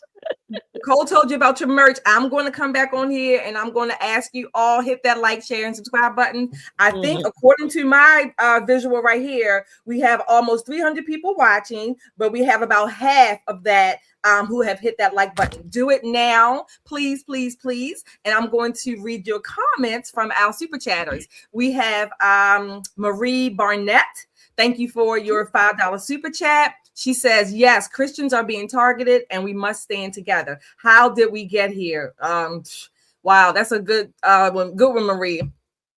Nicole told you about your merch. I'm going to come back on here and I'm going to ask you all, hit that like, share, and subscribe button. I think according to my visual right here, we have almost 300 people watching, but we have about half of that who have hit that like button. Do it now, please, please, please. And I'm going to read your comments from our super chatters. We have Marie Barnett. Thank you for your $5 super chat. She says, yes, Christians are being targeted and we must stand together. How did we get here? Wow, that's a good one, Marie.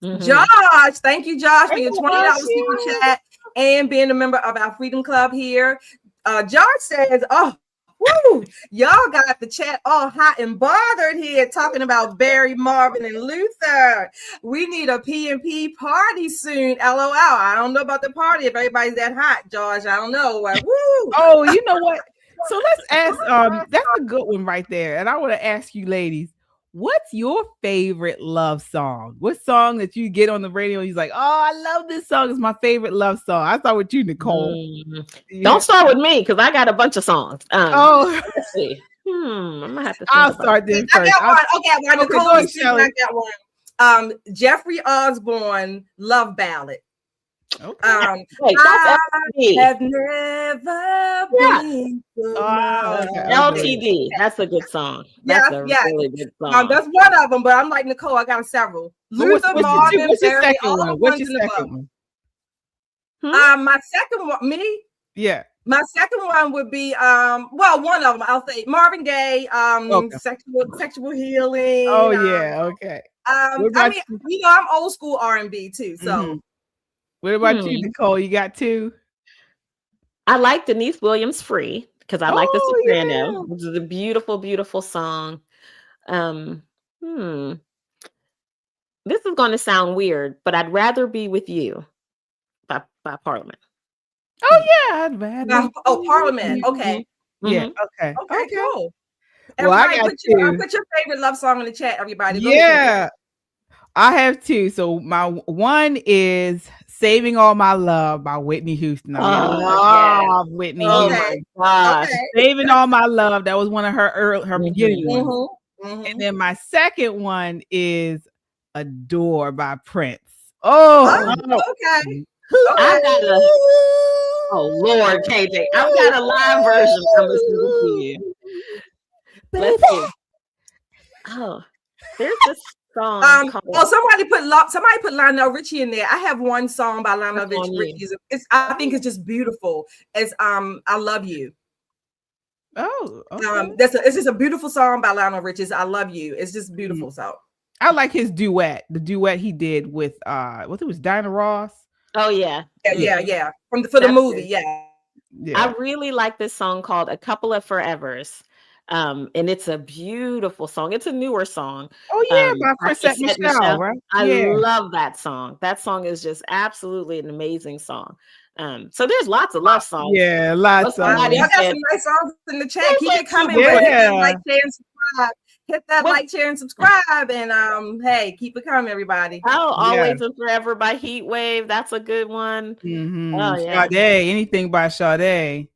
Josh, thank you, Josh, for your $20 super chat and being a member of our Freedom Club here. Josh says, woo, y'all got the chat all hot and bothered here talking about Barry, Marvin, and Luther. We need a PNP party soon. LOL. I don't know about the party if everybody's that hot, Josh. I don't know. Woo. Oh, you know what? So let's ask. That's a good one right there. And I want to ask you, ladies, what's your favorite love song? What song that you get on the radio and you're like, oh, I love this song. It's my favorite love song. I start with you, Nicole. Don't start with me because I got a bunch of songs. Let's see. I'm gonna have to. I'll start this first. I got one. Nicole, I got one. Jeffrey Osborne, Love Ballad. Okay. I have never been so LTD. That's a good song. That's a really good song. That's one of them, but I'm like Nicole. I got several. Luther, Marvin, what's your Barry, second one? What's your second one? My second one, me. Yeah. My second one would be one of them. I'll say Marvin Gaye, sexual healing. Oh yeah, okay. I mean, I'm old school R&B too, so. What about you, Nicole? You got two? I like Denise Williams' Free because I like The Soprano, which is a beautiful, beautiful song. This is going to sound weird, but I'd rather be with you by Parliament. Oh yeah, I'd rather. Parliament. Okay. Yeah. Mhm. Okay. Okay. Cool. Well, I Everybody, got put your favorite love song in the chat. Everybody. Go Yeah. ahead. I have two. So my one is "Saving All My Love" by Whitney Houston. I love Whitney Oh Houston. my gosh. "Saving All My Love." That was one of her beginning ones. Mm-hmm. And then my second one is "Adore" by Prince. Oh, okay. I gotta. Oh Lord, KJ, I've got a live version I'm listening to you. Let's see. Oh, there's this song called. Somebody put Lionel Richie in there. I have one song by Lionel Richie. I think it's just beautiful. It's "I Love You." Oh, okay. It's just a beautiful song by Lionel Richie. "I Love You." It's just beautiful. So I like his duet. The duet he did with what it was Diana Ross. Oh yeah. Yeah. For the movie, yeah. I really like this song called "A Couple of Forevers." And it's a beautiful song. It's a newer song. Oh yeah, by Chrisette Michele, right? I love that song. That song is just absolutely an amazing song. So there's lots of love songs. Yeah, lots of. I got some nice songs in the chat. Keep it coming. Yeah. Hit that like, share, and subscribe. Hit that like, share, and subscribe. And hey, keep it coming, everybody. Oh, Always and Forever by Heat Wave. That's a good one. Mm-hmm. Oh yeah. Sade, anything by Sade.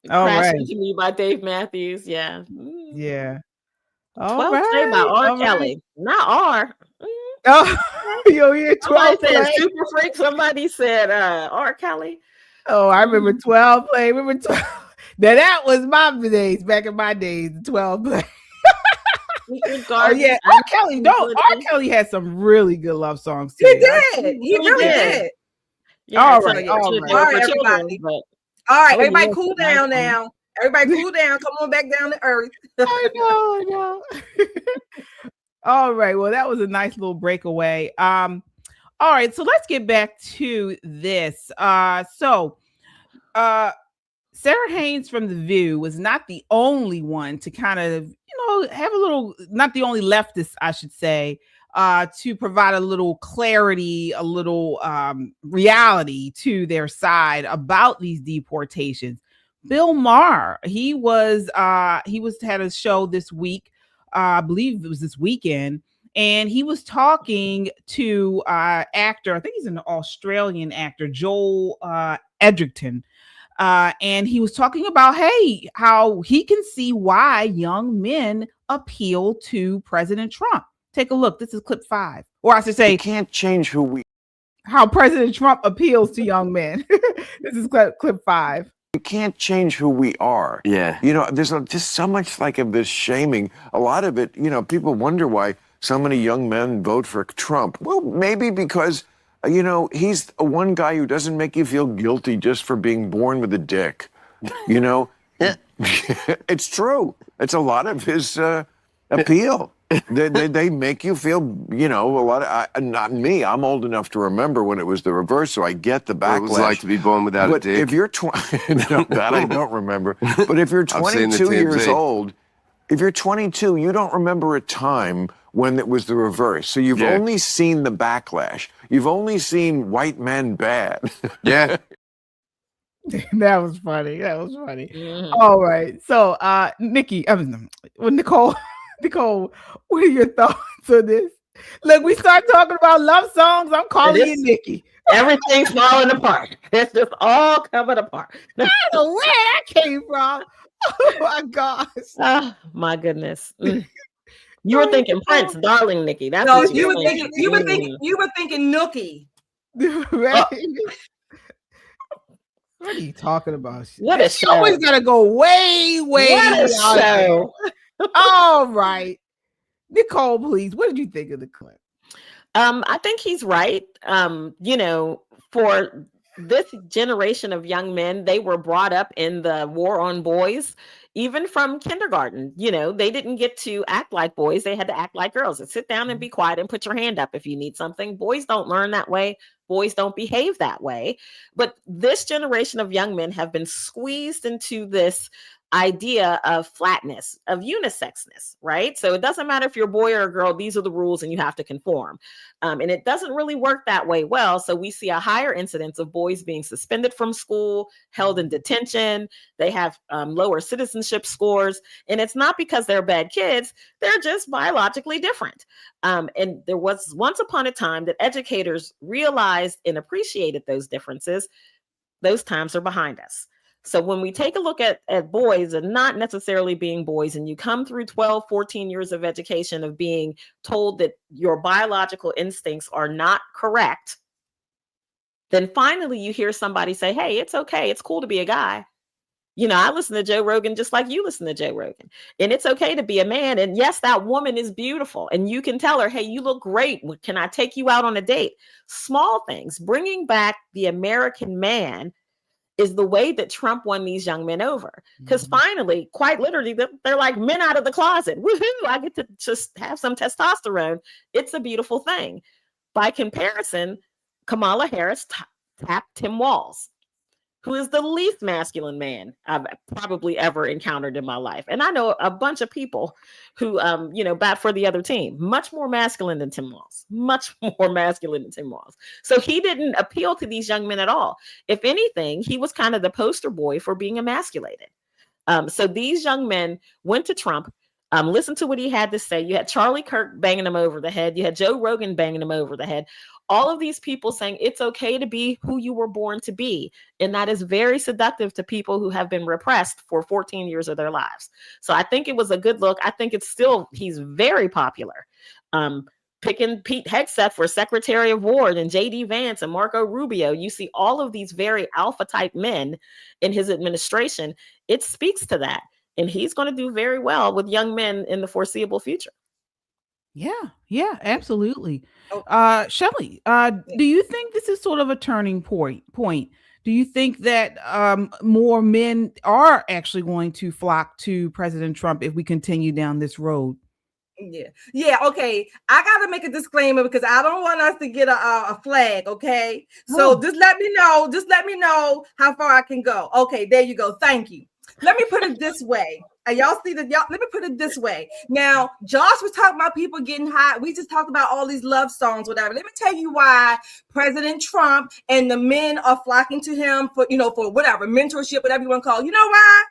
All Crash right. Into Me by Dave Matthews. Yeah. Yeah. 12 Play by R. Kelly. Not R. Oh, yo, yeah, 12 Somebody said Super Freak. Somebody said R. Kelly. Oh, I remember 12 Play. Remember 12. Now that was my days, back in my days, 12 Play. Oh yeah, R. Kelly. No, R. Kelly had some really good love songs too. He did. He really did. Yeah, all right, everybody. All right, everybody, cool down now. Everybody, cool down. Come on back down to earth. I know. All right. Well, that was a nice little breakaway. All right. So let's get back to this. Sara Haines from The View was not the only one to kind of, have a little, not the only leftist, I should say, to provide a little clarity, a little reality to their side about these deportations. Bill Maher, he had a show this week. I believe it was this weekend, and he was talking to actor, I think he's an Australian actor, Joel Edgerton, and he was talking about, how he can see why young men appeal to President Trump. Take a look. This is clip 5, or I should say, can't change how President Trump appeals to young men. This is clip 5. We can't change who we are. Yeah. There's just so much of this shaming. A lot of it, people wonder why so many young men vote for Trump. Well, maybe because, he's one guy who doesn't make you feel guilty just for being born with a dick. It's true. It's a lot of his appeal. They make you feel, a lot of, not me, I'm old enough to remember when it was the reverse, so I get the backlash. What it was like to be born without a dick. If you're that I don't remember. But if you're 22 years old, if you're 22, you don't remember a time when it was the reverse. So you've only seen the backlash. You've only seen white men bad. Yeah. That was funny. Mm-hmm. All right. So, Nicole, what are your thoughts on this? Look, we start talking about love songs. I'm calling you Nikki. Everything's falling apart. It's just all coming apart. I don't know where that came from. Oh my gosh. Oh my goodness. You were thinking Prince, darling Nikki. That's no, what you were thinking. You were thinking Nookie. Right? What are you talking about? What a show. Always gotta go way. What a show. All right. Nicole, please. What did you think of the clip? I think he's right. For this generation of young men, they were brought up in the war on boys, even from kindergarten. They didn't get to act like boys. They had to act like girls and sit down and be quiet and put your hand up if you need something. Boys don't learn that way. Boys don't behave that way. But this generation of young men have been squeezed into this idea of flatness, of unisexness, right? So it doesn't matter if you're a boy or a girl, these are the rules and you have to conform. And it doesn't really work that way well. So we see a higher incidence of boys being suspended from school, held in detention. They have lower citizenship scores. And it's not because they're bad kids, they're just biologically different. And there was once upon a time that educators realized and appreciated those differences. Those times are behind us. So when we take a look at boys and not necessarily being boys, and you come through 12, 14 years of education of being told that your biological instincts are not correct, then finally you hear somebody say, hey, it's okay. It's cool to be a guy. You know, I listen to Joe Rogan just like you listen to Joe Rogan. And it's okay to be a man. And yes, that woman is beautiful. And you can tell her, hey, you look great. Can I take you out on a date? Small things. Bringing back the American man is the way that Trump won these young men over. Because finally, quite literally, they're like men out of the closet. Woohoo, I get to just have some testosterone. It's a beautiful thing. By comparison, Kamala Harris tapped Tim Walz, who is the least masculine man I've probably ever encountered in my life. And I know a bunch of people who, bat for the other team. Much more masculine than Tim Walz. Much more masculine than Tim Walz. So he didn't appeal to these young men at all. If anything, he was kind of the poster boy for being emasculated. So these young men went to Trump, listened to what he had to say. You had Charlie Kirk banging him over the head. You had Joe Rogan banging him over the head. All of these people saying it's okay to be who you were born to be. And that is very seductive to people who have been repressed for 14 years of their lives. So I think it was a good look. I think he's very popular. Picking Pete Hegseth for Secretary of War and J.D. Vance and Marco Rubio. You see all of these very alpha type men in his administration. It speaks to that. And he's going to do very well with young men in the foreseeable future. Yeah, absolutely. Shelley, do you think this is sort of a turning point? Do you think that more men are actually going to flock to President Trump if we continue down this road? Yeah. Okay. I got to make a disclaimer because I don't want us to get a flag. Okay. So just let me know. Just let me know how far I can go. Okay. There you go. Thank you. Let me put it this way. Y'all see that? Let me put it this way. Now, Josh was talking about people getting hot. We just talked about all these love songs, whatever. Let me tell you why President Trump and the men are flocking to him for whatever, mentorship, whatever you want to call it. You know why?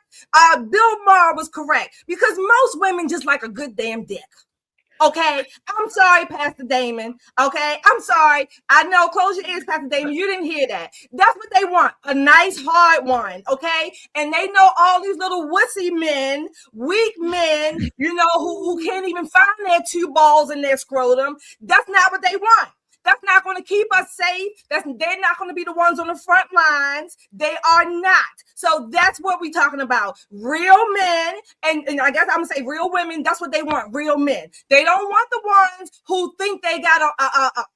Bill Maher was correct because most women just like a good damn dick. Okay, I'm sorry, Pastor Damon. Okay, I'm sorry. I know, close your ears, Pastor Damon. You didn't hear that. That's what they want, a nice, hard one. Okay, and they know all these little wussy men, weak men, who can't even find their two balls in their scrotum. That's not what they want. That's not going to keep us safe. They're not going to be the ones on the front lines. They are not. So that's what we're talking about. Real men, and I guess I'm going to say real women, that's what they want, real men. They don't want the ones who think they got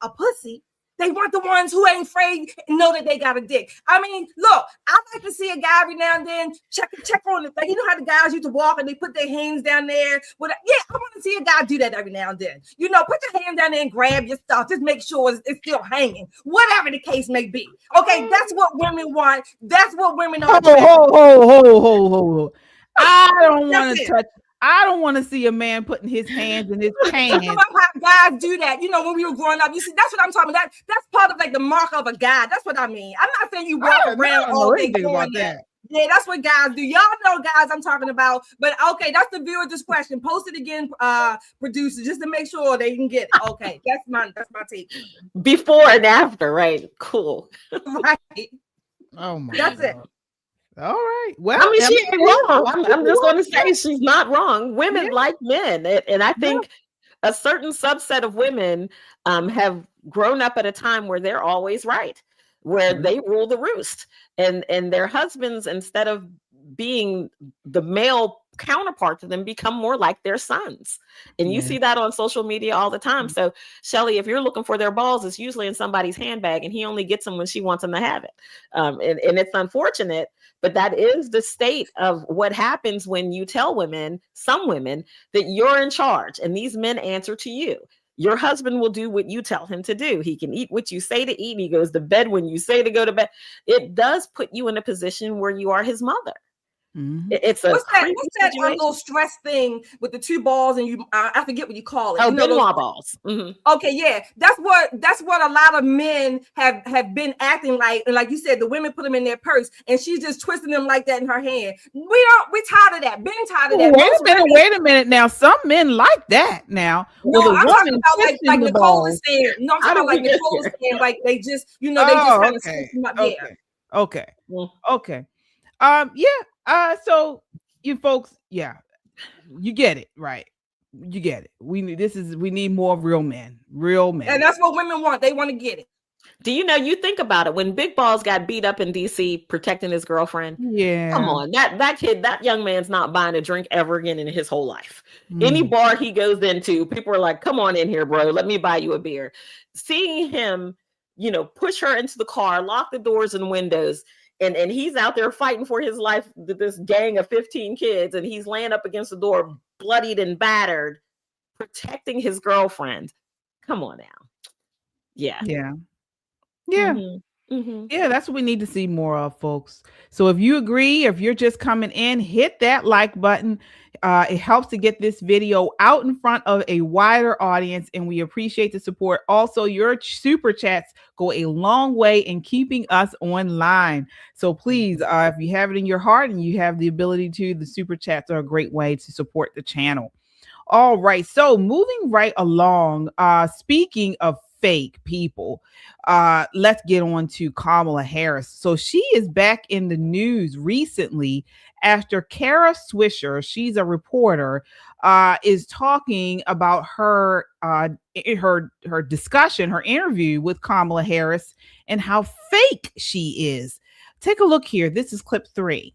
a pussy. They want the ones who ain't afraid and know that they got a dick. I mean, look, I like to see a guy every now and then check on it. Like, you know how the guys used to walk and they put their hands down there? I want to see a guy do that every now and then. Put your hand down there and grab your stuff. Just make sure it's still hanging. Whatever the case may be. Okay, that's what women want. That's what women are. Ho. I don't want to touch. I don't want to see a man putting his hands in his pants. About how guys do that. When we were growing up, you see, that's what I'm talking about. That's part of like the mark of a guy. That's what I mean. I'm not saying you walk around all day doing that. Yeah, that's what guys do. Y'all know guys I'm talking about. But okay, that's the viewer discretion. Post it again, producer, just to make sure they can get it. Okay, that's my take. Before and after, right? Cool. Right. Oh my. That's God. it. All right. Well, I mean, she ain't wrong. I'm just going to say she's not wrong. Women like men, and I think a certain subset of women have grown up at a time where they're always right, where they rule the roost, and their husbands, instead of being the male counterpart to them, become more like their sons. And you see that on social media all the time. So Shelley, if you're looking for their balls, it's usually in somebody's handbag and he only gets them when she wants him to have it. And it's unfortunate, but that is the state of what happens when you tell some women that you're in charge and these men answer to you. Your husband will do what you tell him to do. He can eat what you say to eat. He goes to bed when you say to go to bed. It does put you in a position where you are his mother. It's a what's that situation. little stress thing with the two balls and you I forget what you call it. Oh, you know, Benoit balls. Okay, yeah, that's what a lot of men have been acting like, and like you said, the women put them in their purse, and she's just twisting them like that in her hand. We're tired of that. Been tired of that. Wait a minute. Now, some men like that. Now, no, I'm talking about like Nicole is saying. No, I'm How talking about did like we get Nicole is here? saying, like they just, they just kind of switch them up. Okay. So you folks, you get it, right? You get it. We need more real men. And that's what women want. They want to get it. Do you know, you think about it, when Big Balls got beat up in DC protecting his girlfriend, come on, that young man's not buying a drink ever again in his whole life. Any bar he goes into, people are like, come on in here, bro, let me buy you a beer. Seeing him, push her into the car, lock the doors and windows, and he's out there fighting for his life with this gang of 15 kids, and he's laying up against the door, bloodied and battered, protecting his girlfriend. Come on now. Yeah, that's what we need to see more of, folks. So if you agree, if you're just coming in, hit that like button. It helps to get this video out in front of a wider audience, and we appreciate the support. Also, your super chats go a long way in keeping us online. So please, if you have it in your heart and you have the ability to, the super chats are a great way to support the channel. All right, so moving right along, speaking of fake people, let's get on to Kamala Harris. So she is back in the news recently after Kara Swisher, she's a reporter, is talking about her discussion, her interview with Kamala Harris, and how fake she is. Take a look here. This is clip 3.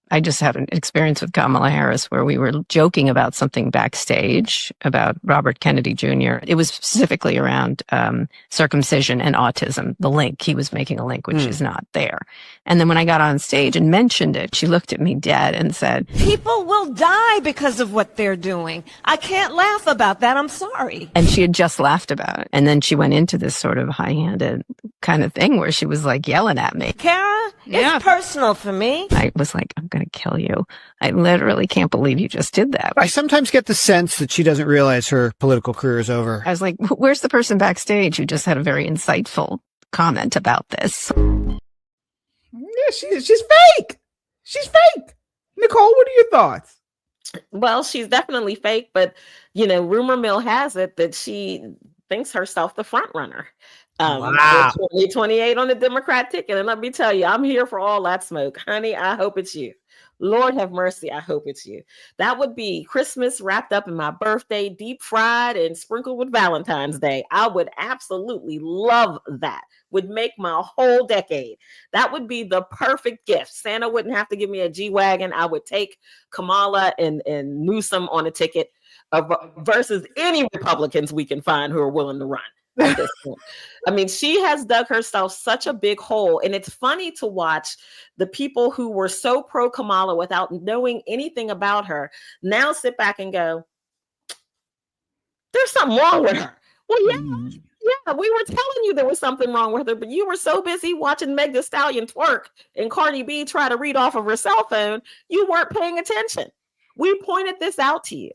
I just had an experience with Kamala Harris where we were joking about something backstage about Robert Kennedy Jr. It was specifically around circumcision and autism, the link. He was making a link, which is not there. And then when I got on stage and mentioned it, she looked at me dead and said, "People will die because of what they're doing. I can't laugh about that. I'm sorry." And she had just laughed about it. And then she went into this sort of high-handed kind of thing where she was like yelling at me. Kara, it's personal for me. I was like, I'm going to kill you. I literally can't believe you just did that. I sometimes get the sense that she doesn't realize her political career is over. I was like, where's the person backstage who just had a very insightful comment about this? Yeah, she's fake. She's fake. Nicole, what are your thoughts? Well, she's definitely fake, but rumor mill has it that she thinks herself the front runner. Wow. 2028 on the Democrat ticket. And let me tell you, I'm here for all that smoke. Honey, I hope it's you. Lord have mercy, I hope it's you. That would be Christmas wrapped up in my birthday, deep fried and sprinkled with Valentine's Day. I would absolutely love that. Would make my whole decade. That would be the perfect gift. Santa wouldn't have to give me a G-Wagon. I would take Kamala and Newsom on a ticket versus any Republicans we can find who are willing to run. At this point. I mean, she has dug herself such a big hole, and it's funny to watch the people who were so pro Kamala without knowing anything about her now sit back and go, "There's something wrong with her." Well, yeah, we were telling you there was something wrong with her, but you were so busy watching Meg Thee Stallion twerk and Cardi B try to read off of her cell phone, you weren't paying attention. We pointed this out to you.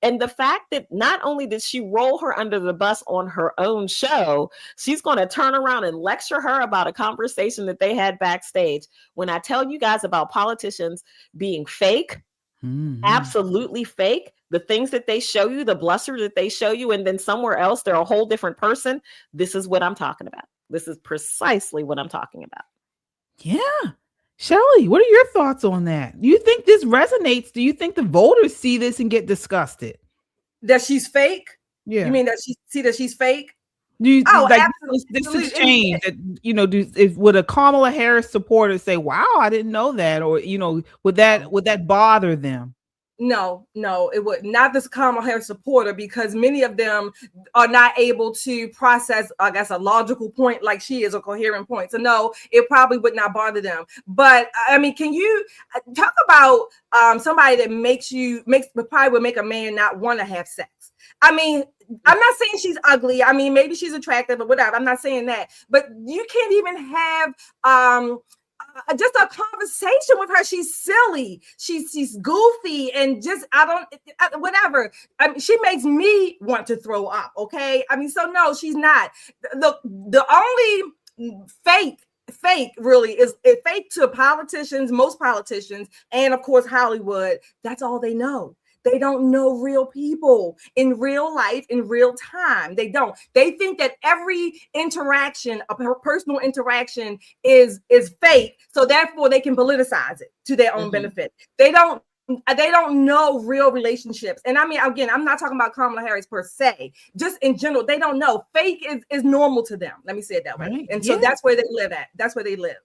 And the fact that not only did she roll her under the bus on her own show, she's going to turn around and lecture her about a conversation that they had backstage. When I tell you guys about politicians being fake, absolutely fake, the things that they show you, the bluster that they show you, and then somewhere else, they're a whole different person. This is what I'm talking about. This is precisely what I'm talking about. Yeah. Shelley, what are your thoughts on that? Do you think this resonates? Do you think the voters see this and get disgusted? That she's fake? Yeah. You mean that she's fake? Do you absolutely. This exchange that, would a Kamala Harris supporter say, "Wow, I didn't know that," or would that bother them? No, it would not. This Kamala Harris supporter, because many of them are not able to process, I guess, a logical point like she is, a coherent point. So no, it probably would not bother them. But I mean, can you talk about somebody that probably would make a man not want to have sex? I mean, I'm not saying she's ugly. I mean, maybe she's attractive or whatever. I'm not saying that. But you can't even have just a conversation with her. She's silly. She's goofy and just whatever. I mean, she makes me want to throw up. Okay. I mean, so no, she's not. The only fake really is fake to politicians, most politicians, and of course Hollywood. That's all they know. They don't know real people in real life, in real time. They don't. They think that every interaction, a personal interaction, is fake, so therefore they can politicize it to their own benefit. They don't know real relationships. And I mean, again, I'm not talking about Kamala Harris per se, just in general. They don't know. Fake is normal to them. Let me say it that way. Right. And so that's where they live at. That's where they live.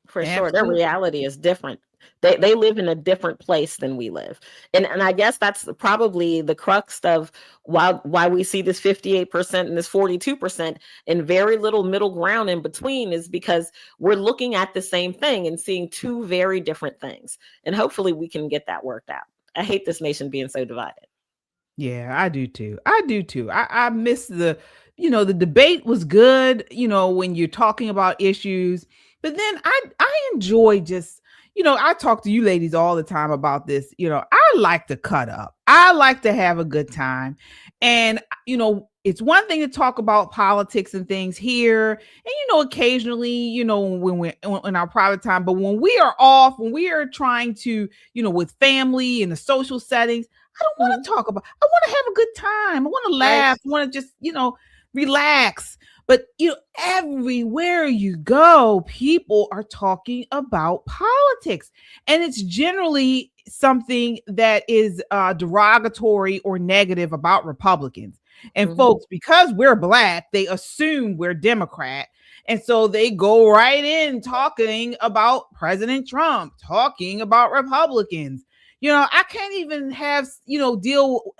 For sure. Their reality is different. They live in a different place than we live. And I guess that's probably the crux of why we see this 58% and this 42% and very little middle ground in between, is because we're looking at the same thing and seeing two very different things. And hopefully we can get that worked out. I hate this nation being so divided. Yeah, I do too. I miss the debate was good, when you're talking about issues. But then I enjoy just, I talk to you ladies all the time about this. I like to cut up. I like to have a good time. And, it's one thing to talk about politics and things here. And, occasionally, when we're in our private time, but when we are off, when we are trying to, with family in the social settings, I don't want to talk about, I want to have a good time. I want to laugh. I want to just, relax. But everywhere you go, people are talking about politics, and it's generally something that is derogatory or negative about Republicans. And folks, because we're Black, they assume we're Democrat, and so they go right in talking about President Trump, talking about Republicans. I can't even have deal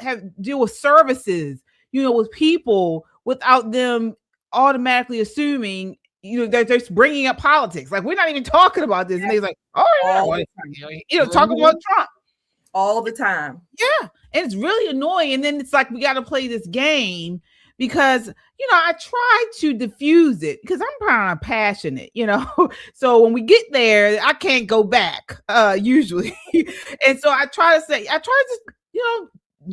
with services, with people without them automatically assuming they're just bringing up politics. Like, we're not even talking about this, and they're like, oh yeah, talking about Trump all the time. Yeah, and it's really annoying. And then it's like, we got to play this game because I try to diffuse it because I'm kind of passionate, so when we get there, I can't go back usually. And so I try to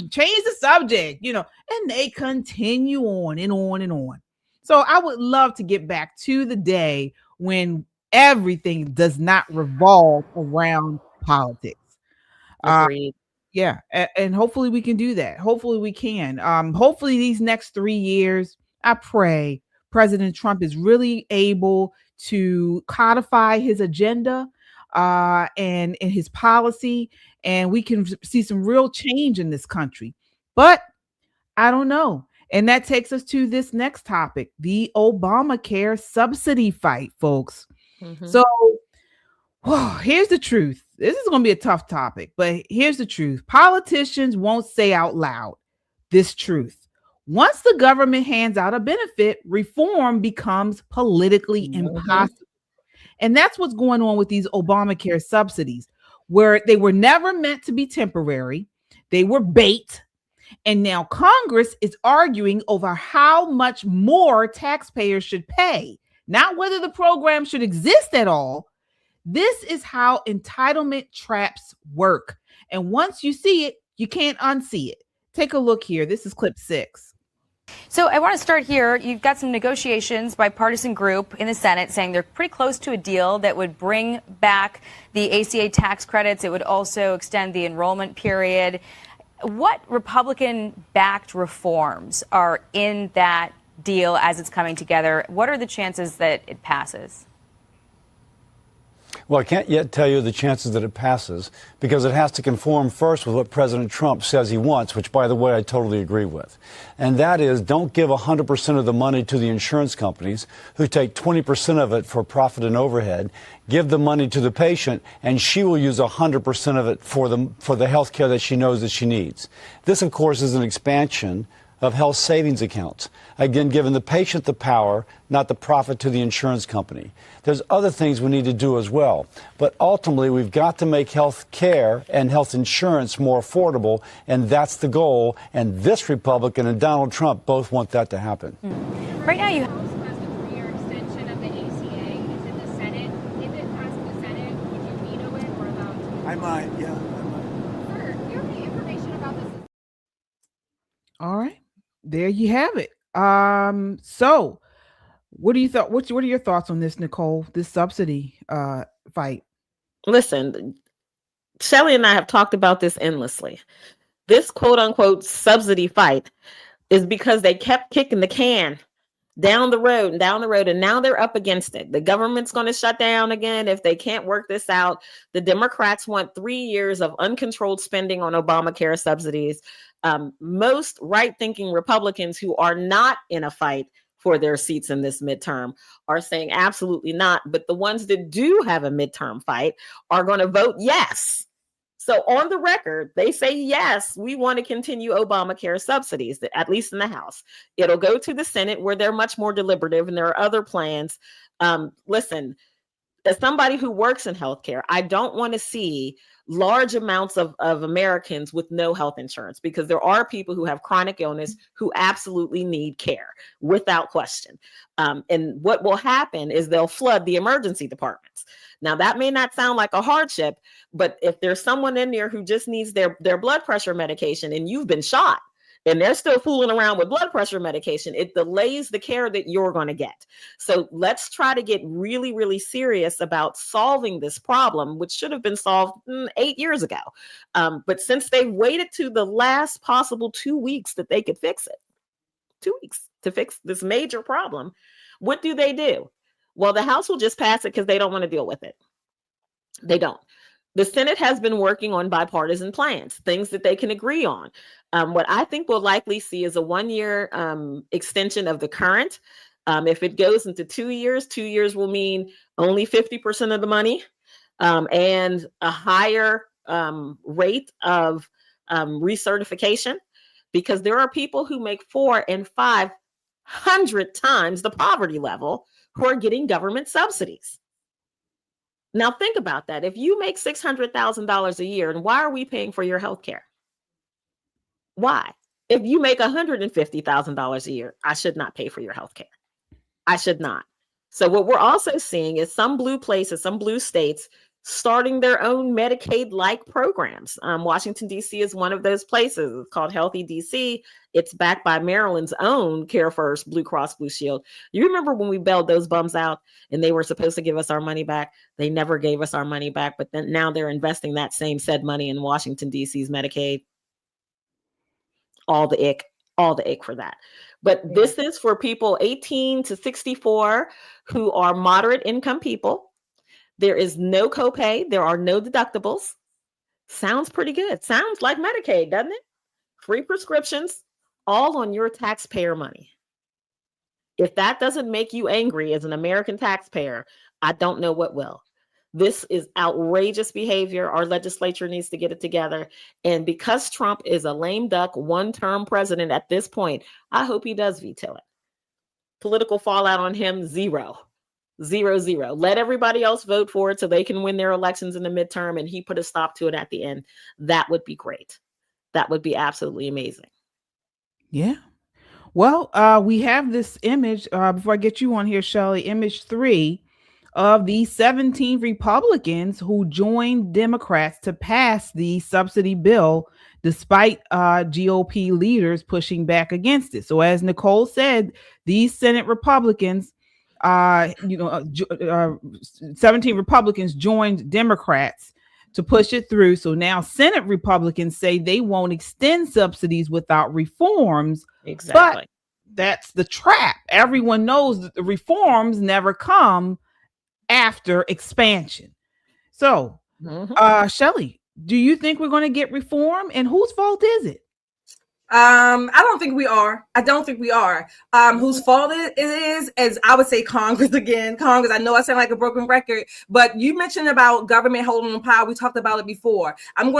change the subject, and they continue on and on and on. So I would love to get back to the day when everything does not revolve around politics. Agreed. Yeah. And hopefully we can do that. Hopefully we can. Hopefully these next 3 years, I pray President Trump is really able to codify his agenda and his policy, and we can see some real change in this country. But I don't know. And that takes us to this next topic, the Obamacare subsidy fight, folks. So here's the truth. This is going to be a tough topic, but here's the truth. Politicians won't say out loud this truth. Once the government hands out a benefit, reform becomes politically impossible. And that's what's going on with these Obamacare subsidies, where they were never meant to be temporary. They were bait. And now Congress is arguing over how much more taxpayers should pay, not whether the program should exist at all. This is how entitlement traps work. And once you see it, you can't unsee it. Take a look here. This is clip 6. So I want to start here. You've got some negotiations, bipartisan group in the Senate saying they're pretty close to a deal that would bring back the ACA tax credits. It would also extend the enrollment period. What Republican-backed reforms are in that deal as it's coming together? What are the chances that it passes? Well, I can't yet tell you the chances that it passes because it has to conform first with what President Trump says he wants, which, by the way, I totally agree with. And that is, don't give 100% of the money to the insurance companies who take 20% of it for profit and overhead. Give the money to the patient, and she will use 100% of it for the health care that she knows that she needs. This, of course, is an expansion of health savings accounts. Again, giving the patient the power, not the profit to the insurance company. There's other things we need to do as well. But ultimately, we've got to make health care and health insurance more affordable, and that's the goal. And this Republican and Donald Trump both want that to happen. Right now, you House passed a 3-year extension of the ACA. It's in the Senate. If it passes the Senate, I might, yeah. All right, there you have it. So what do you thought? What are your thoughts on this, Nicole? This subsidy fight? Listen, Shelley and I have talked about this endlessly. This quote unquote subsidy fight is because they kept kicking the can down the road and down the road, and now they're up against it. The government's going to shut down again if they can't work this out. The Democrats want 3 years of uncontrolled spending on Obamacare subsidies. Most right-thinking Republicans who are not in a fight for their seats in this midterm are saying absolutely not. But the ones that do have a midterm fight are going to vote yes. So on the record, they say, yes, we want to continue Obamacare subsidies, at least in the House. It'll go to the Senate where they're much more deliberative and there are other plans. Listen, as somebody who works in healthcare, I don't want to see large amounts of Americans with no health insurance, because there are people who have chronic illness who absolutely need care without question. And what will happen is they'll flood the emergency departments. Now, that may not sound like a hardship, but if there's someone in there who just needs their blood pressure medication and you've been shot and they're still fooling around with blood pressure medication, it delays the care that you're going to get. So let's try to get really, really serious about solving this problem, which should have been solved 8 years ago. But since they waited to the last possible 2 weeks that they could fix it, 2 weeks to fix this major problem, what do? Well, the House will just pass it because they don't want to deal with it. They don't. The Senate has been working on bipartisan plans, things that they can agree on. What I think we'll likely see is a 1-year extension of the current. If it goes into 2 years, 2 years will mean only 50% of the money and a higher rate of recertification, because there are people who make 400 and 500 times the poverty level who are getting government subsidies. Now, think about that. If you make $600,000 a year, and why are we paying for your health care? Why? If you make $150,000 a year, I should not pay for your health care. I should not. So what we're also seeing is some blue places, some blue states starting their own Medicaid-like programs. Washington, D.C. is one of those places. It's called Healthy D.C. It's backed by Maryland's own Care First, Blue Cross Blue Shield. You remember when we bailed those bums out and they were supposed to give us our money back? They never gave us our money back, but then now they're investing that same said money in Washington, D.C.'s Medicaid. All the ick for that. But this is for people 18 to 64 who are moderate income people. There is no copay. There are no deductibles. Sounds pretty good. Sounds like Medicaid, doesn't it? Free prescriptions, all on your taxpayer money. If that doesn't make you angry as an American taxpayer, I don't know what will. This is outrageous behavior. Our legislature needs to get it together. And because Trump is a lame duck, one-term president at this point, I hope he does veto it. Political fallout on him, 0. 0, 0. Let everybody else vote for it so they can win their elections in the midterm, and he put a stop to it at the end. That would be great. That would be absolutely amazing. Yeah. Well, we have this image, before I get you on here, Shelley, image 3 of the 17 Republicans who joined Democrats to pass the subsidy bill, despite GOP leaders pushing back against it. So as Nicole said, these Senate Republicans, 17 Republicans joined Democrats to push it through. So now Senate Republicans say they won't extend subsidies without reforms. Exactly. But that's the trap. Everyone knows that the reforms never come after expansion. So, Shelley, do you think we're going to get reform, and whose fault is it? I don't think we are. Whose fault it is I would say Congress again. Congress, I know I sound like a broken record, but you mentioned about government holding on power. We talked about it before.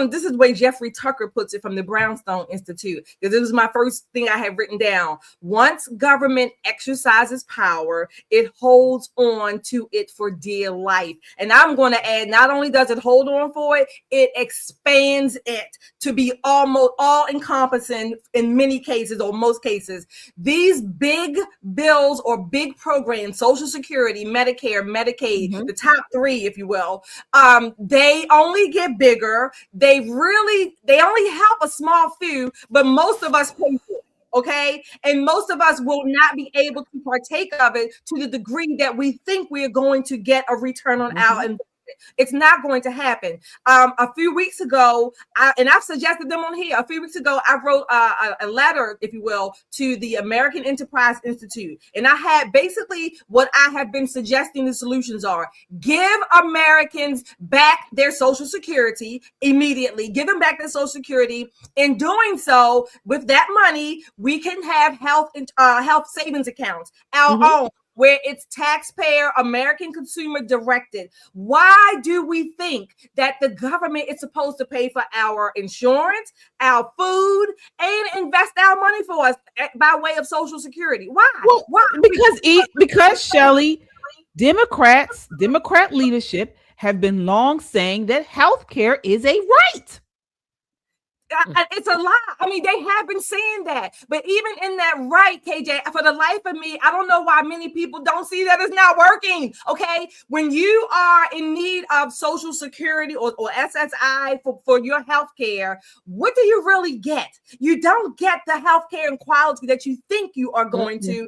This is the way Jeffrey Tucker puts it from the Brownstone Institute, because this was my first thing I had written down. Once government exercises power, it holds on to it for dear life. And I'm going to add, not only does it hold on for it, it expands it to be almost all encompassing in many cases or most cases, these big bills or big programs, Social Security, Medicare, Medicaid, the top three, if you will, they only get bigger. They only help a small few, but most of us pay for it. Okay. And most of us will not be able to partake of it to the degree that we think we are going to get a return on our investment. It's not going to happen. A few weeks ago, and I've suggested them on here. A few weeks ago, I wrote a letter, if you will, to the American Enterprise Institute. And I had basically what I have been suggesting the solutions are. Give Americans back their Social Security immediately. Give them back their Social Security. In doing so, with that money, we can have health savings accounts, our own, where it's taxpayer, American consumer directed. Why do we think that the government is supposed to pay for our insurance, our food, and invest our money for us by way of Social Security? Why? Well, why? Because Shelley, Democrat leadership have been long saying that health care is a right. It's a lie. I mean, they have been saying that. But even in that right, KJ, for the life of me, I don't know why many people don't see that it's not working. Okay. When you are in need of Social Security or SSI for your health care, what do you really get? You don't get the health care and quality that you think you are going to.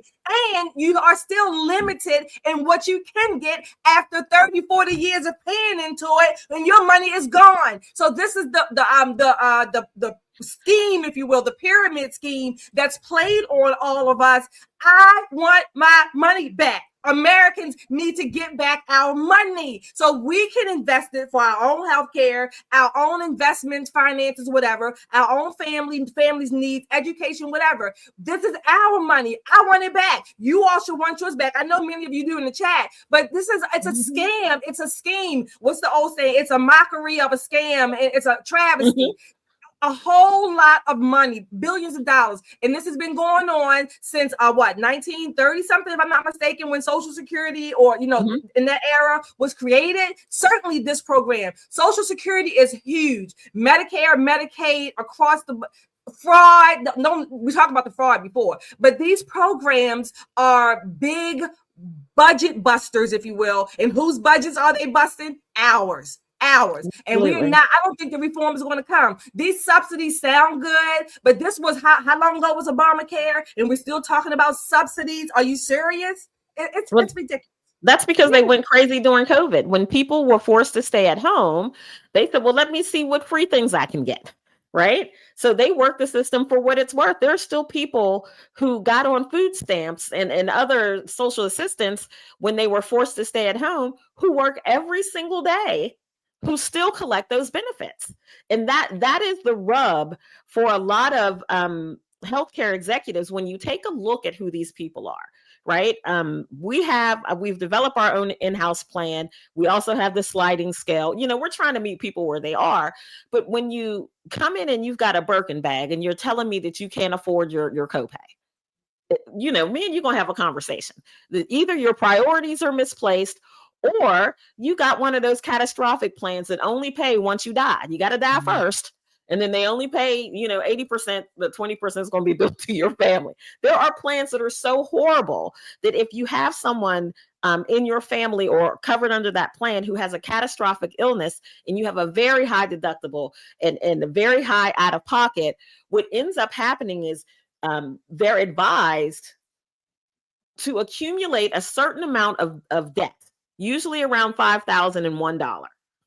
And you are still limited in what you can get after 30, 40 years of paying into it, and your money is gone. So this is the scheme, if you will, the pyramid scheme that's played on all of us. I want my money back. Americans need to get back our money so we can invest it for our own health care, our own investments, finances, whatever, our own family's needs, education, whatever. This is our money. I want it back. You all should want yours back. I know many of you do in the chat, but it's a scam. It's a scheme. What's the old saying? It's a mockery of a scam. It's a travesty. A whole lot of money, billions of dollars. And this has been going on since 1930 something, if I'm not mistaken, when Social Security or, in that era was created. Certainly this program, Social Security, is huge. Medicare, Medicaid, across the fraud. No, we talked about the fraud before, but these programs are big budget busters, if you will. And whose budgets are they busting? Ours. And we're not, I don't think the reform is going to come. These subsidies sound good, but this was how long ago was Obamacare? And we're still talking about subsidies. Are you serious? It's ridiculous. That's because they went crazy during COVID. When people were forced to stay at home, they said, well, let me see what free things I can get. Right. So they work the system for what it's worth. There are still people who got on food stamps and other social assistance when they were forced to stay at home, who work every single day, who still collect those benefits. And that is the rub for a lot of healthcare executives when you take a look at who these people are, right? We've developed our own in-house plan. We also have the sliding scale. We're trying to meet people where they are. But when you come in and you've got a Birkin bag and you're telling me that you can't afford your copay, me and you're going to have a conversation. That either your priorities are misplaced, or you got one of those catastrophic plans that only pay once you die. You got to die first. And then they only pay, 80%, the 20% is going to be billed to your family. There are plans that are so horrible that if you have someone in your family or covered under that plan who has a catastrophic illness and you have a very high deductible and a very high out of pocket, what ends up happening is they're advised to accumulate a certain amount of debt. Usually around $5,001.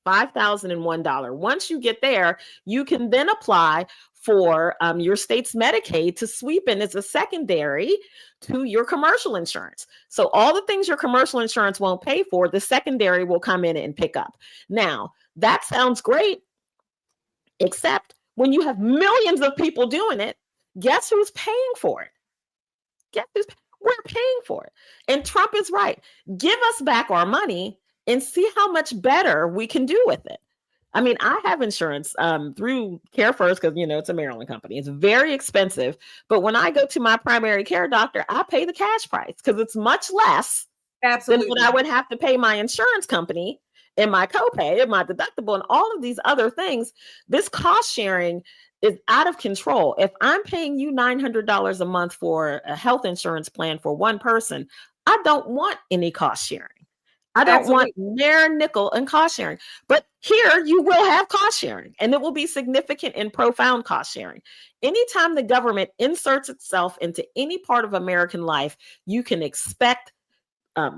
$5,001. Once you get there, you can then apply for your state's Medicaid to sweep in as a secondary to your commercial insurance. So all the things your commercial insurance won't pay for, the secondary will come in and pick up. Now, that sounds great, except when you have millions of people doing it, guess who's paying for it? We're paying for it. And Trump is right. Give us back our money and see how much better we can do with it. I mean, I have insurance through Care First because, it's a Maryland company. It's very expensive. But when I go to my primary care doctor, I pay the cash price because it's much less than what I would have to pay my insurance company and my copay and my deductible and all of these other things. This cost sharing is out of control. If I'm paying you $900 a month for a health insurance plan for one person, I don't want any cost sharing. I don't want their nickel and cost sharing. But here you will have cost sharing, and it will be significant and profound cost sharing. Anytime the government inserts itself into any part of American life, you can expect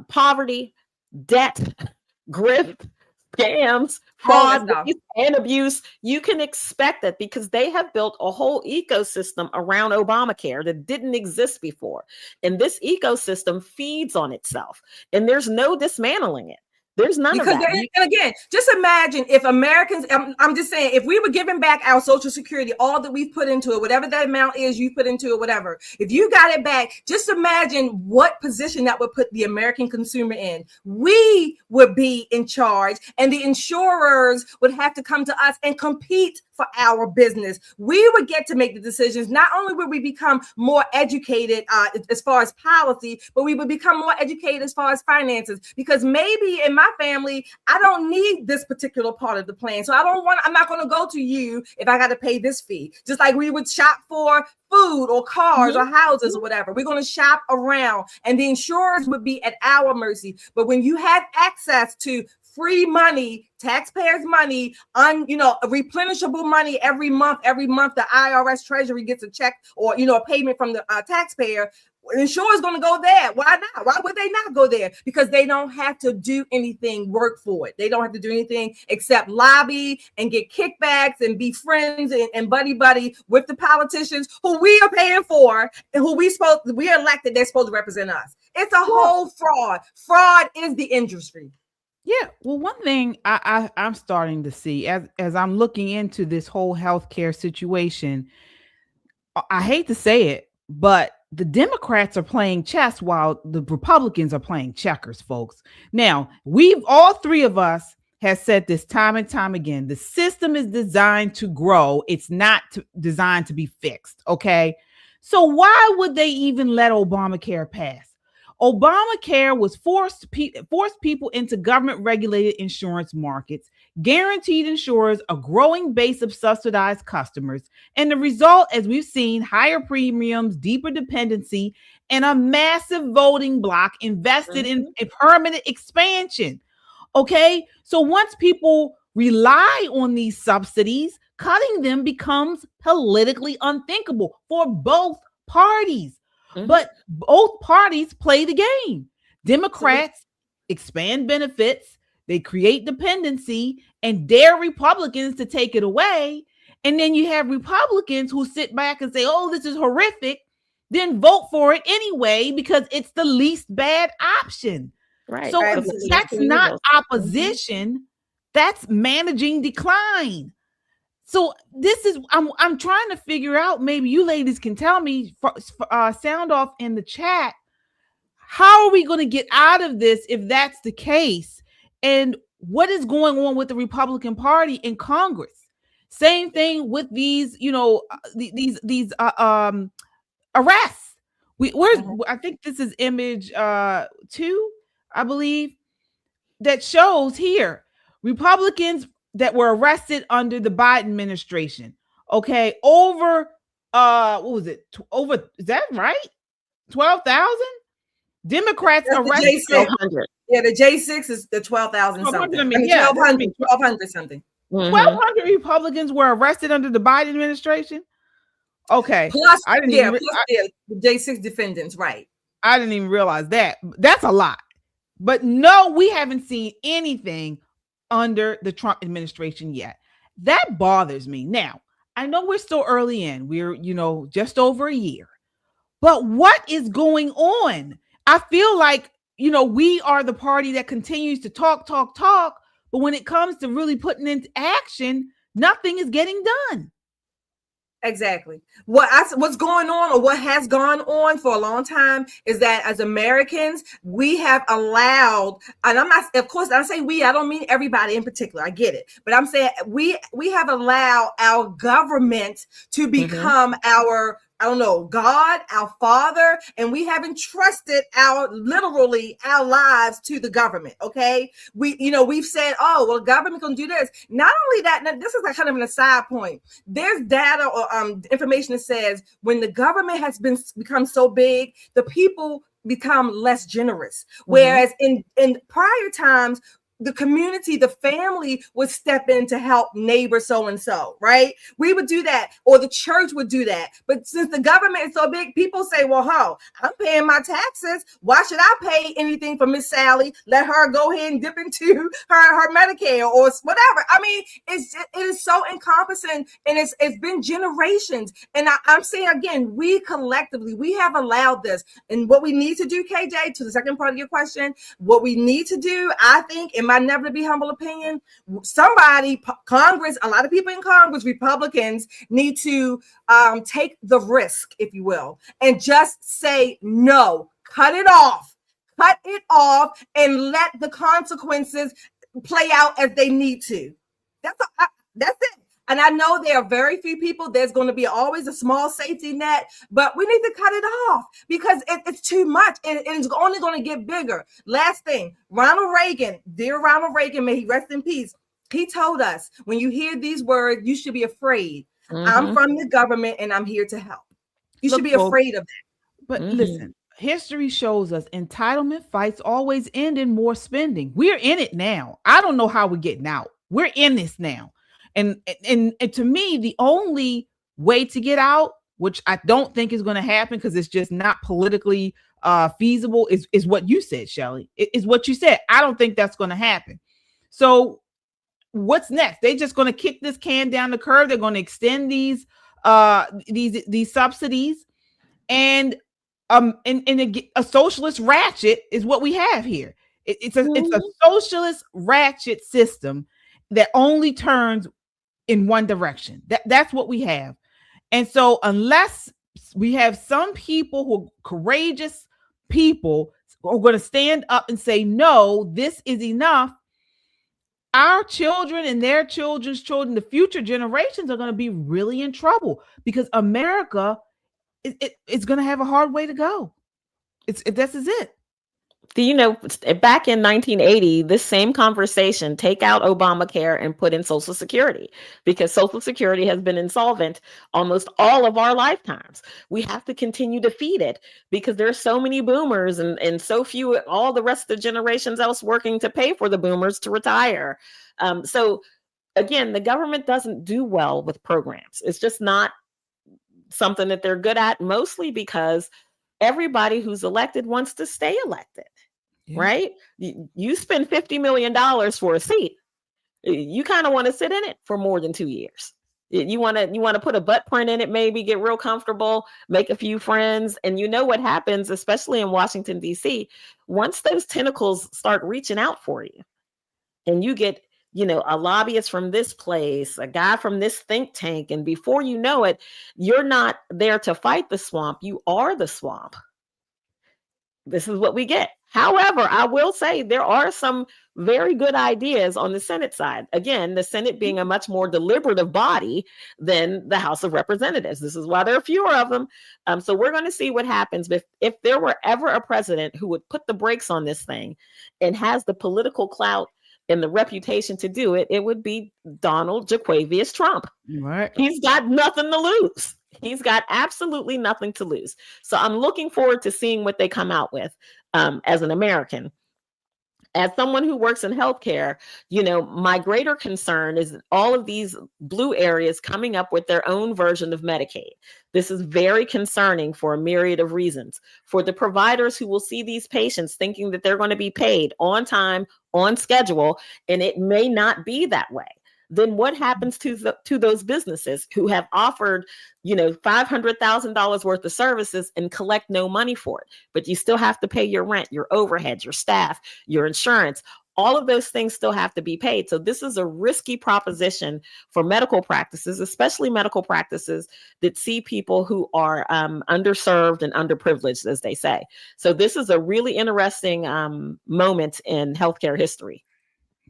poverty, debt, grift, scams, fraud, and abuse. You can expect that because they have built a whole ecosystem around Obamacare that didn't exist before. And this ecosystem feeds on itself, and there's no dismantling it. There's none of that. And again, just imagine if Americans, I'm just saying, if we were giving back our Social Security, all that we've put into it, whatever that amount is you put into it, whatever, if you got it back, just imagine what position that would put the American consumer in. We would be in charge, and the insurers would have to come to us and compete for our business. We would get to make the decisions. Not only would we become more educated as far as policy, but we would become more educated as far as finances, because maybe in my family, I don't need this particular part of the plan. So I'm not going to go to you if I got to pay this fee. Just like we would shop for food or cars or houses or whatever. We're going to shop around, and the insurers would be at our mercy. But when you have access to free money, taxpayers' money, replenishable money every month, the IRS Treasury gets a check or, a payment from the taxpayer. Insurance going to go there. Why not? Why would they not go there? Because they don't have to do anything, work for it. They don't have to do anything except lobby and get kickbacks and be friends and buddy with the politicians who we are paying for and who we are elected. They're supposed to represent us. It's a whole fraud. Fraud is the industry. Yeah. Well, one thing I'm starting to see as I'm looking into this whole healthcare situation, I hate to say it, but the Democrats are playing chess while the Republicans are playing checkers, folks. Now, all three of us have said this time and time again. The system is designed to grow. It's not designed to be fixed. Okay. So why would they even let Obamacare pass? Obamacare was forced people into government-regulated insurance markets, guaranteed insurers a growing base of subsidized customers, and the result, as we've seen, higher premiums, deeper dependency, and a massive voting bloc invested in a permanent expansion. Okay, so once people rely on these subsidies, cutting them becomes politically unthinkable for both parties. But both parties play the game. Democrats expand benefits, they create dependency, and dare Republicans to take it away. And then you have Republicans who sit back and say, oh, this is horrific, then vote for it anyway because it's the least bad option. Right. So that's not opposition, that's managing decline. So this is, I'm trying to figure out, maybe you ladies can tell me, sound off in the chat, how are we going to get out of this if that's the case? And what is going on with the Republican Party in Congress? Same thing with these, these arrests. I think this is image 2, I believe, that shows here Republicans that were arrested under the Biden administration. Okay, over what was it? Is that right? 12,000? Democrats arrested 1,200. Yeah, the J6 is the 12,000 something. 1,200 something. 1,200 Republicans were arrested under the Biden administration. Okay, plus the J6 defendants, right? I didn't even realize that. That's a lot. But no, we haven't seen anything under the Trump administration yet. That bothers me. Now, I know we're still early in. We're, just over a year. But what is going on? I feel like, we are the party that continues to talk. But when it comes to really putting into action, nothing is getting done. Exactly. What's going on, or what has gone on for a long time, is that as Americans, we have allowed, and I'm not, of course, I say we, I don't mean everybody in particular. I get it, but I'm saying we have allowed our government to become our I don't know, God, our Father, and we haven't trusted literally our lives to the government. Okay. We've said, oh, well, government can do this. Not only that, now, this is like kind of an aside point. There's data or information that says when the government has become so big, the people become less generous. Whereas in prior times, the community, the family would step in to help neighbor so-and-so, right? We would do that, or the church would do that. But since the government is so big, people say, well, I'm paying my taxes. Why should I pay anything for Miss Sally? Let her go ahead and dip into her Medicare or whatever. I mean, it is so encompassing, and it's been generations. And I'm saying, again, we collectively, we have allowed this. And what we need to do, KJ, to the second part of your question, what we need to do, I think, in my never to be humble opinion, Congress, a lot of people in Congress, Republicans, need to take the risk, if you will, and just say no, cut it off, and let the consequences play out as they need to. That's it. And I know there are very few people. There's going to be always a small safety net, but we need to cut it off because it's too much. And it's only going to get bigger. Last thing, dear Ronald Reagan, may he rest in peace. He told us, when you hear these words, you should be afraid. I'm from the government and I'm here to help. You should be afraid of that. But listen, history shows us entitlement fights always end in more spending. We're in it now. I don't know how we're getting out. We're in this now. And to me, the only way to get out, which I don't think is going to happen because it's just not politically feasible, is what you said, Shelley. Is what you said. I don't think that's going to happen. So what's next? They're just going to kick this can down the curb. They're going to extend these subsidies, and a socialist ratchet is what we have here. It's a socialist ratchet system that only turns in one direction. That's what we have. And so unless we have some people who are courageous people who are going to stand up and say, no, this is enough, our children and their children's children, the future generations, are going to be really in trouble because America is going to have a hard way to go. This is it. Back in 1980, this same conversation, take out Obamacare and put in Social Security, because Social Security has been insolvent almost all of our lifetimes. We have to continue to feed it because there's so many boomers and so few, all the rest of the generations else working to pay for the boomers to retire. So again, the government doesn't do well with programs. It's just not something that they're good at, mostly because everybody who's elected wants to stay elected. Right? You spend $50 million for a seat. You kind of want to sit in it for more than 2 years. You want to put a butt print in it, maybe get real comfortable, make a few friends. And you know what happens, especially in Washington, D.C., once those tentacles start reaching out for you and you get, a lobbyist from this place, a guy from this think tank, and before you know it, you're not there to fight the swamp. You are the swamp. This is what we get. However, I will say there are some very good ideas on the Senate side. Again, the Senate being a much more deliberative body than the House of Representatives. This is why there are fewer of them. So we're going to see what happens. If there were ever a president who would put the brakes on this thing and has the political clout and the reputation to do it, it would be Donald Jaquavius Trump. Right. He's got nothing to lose. He's got absolutely nothing to lose. So I'm looking forward to seeing what they come out with as an American. As someone who works in healthcare, my greater concern is all of these blue areas coming up with their own version of Medicaid. This is very concerning for a myriad of reasons. For the providers who will see these patients thinking that they're going to be paid on time, on schedule, and it may not be that way. Then what happens to those businesses who have offered, $500,000 worth of services and collect no money for it, but you still have to pay your rent, your overhead, your staff, your insurance, all of those things still have to be paid. So this is a risky proposition for medical practices, especially medical practices that see people who are underserved and underprivileged, as they say. So this is a really interesting moment in healthcare history.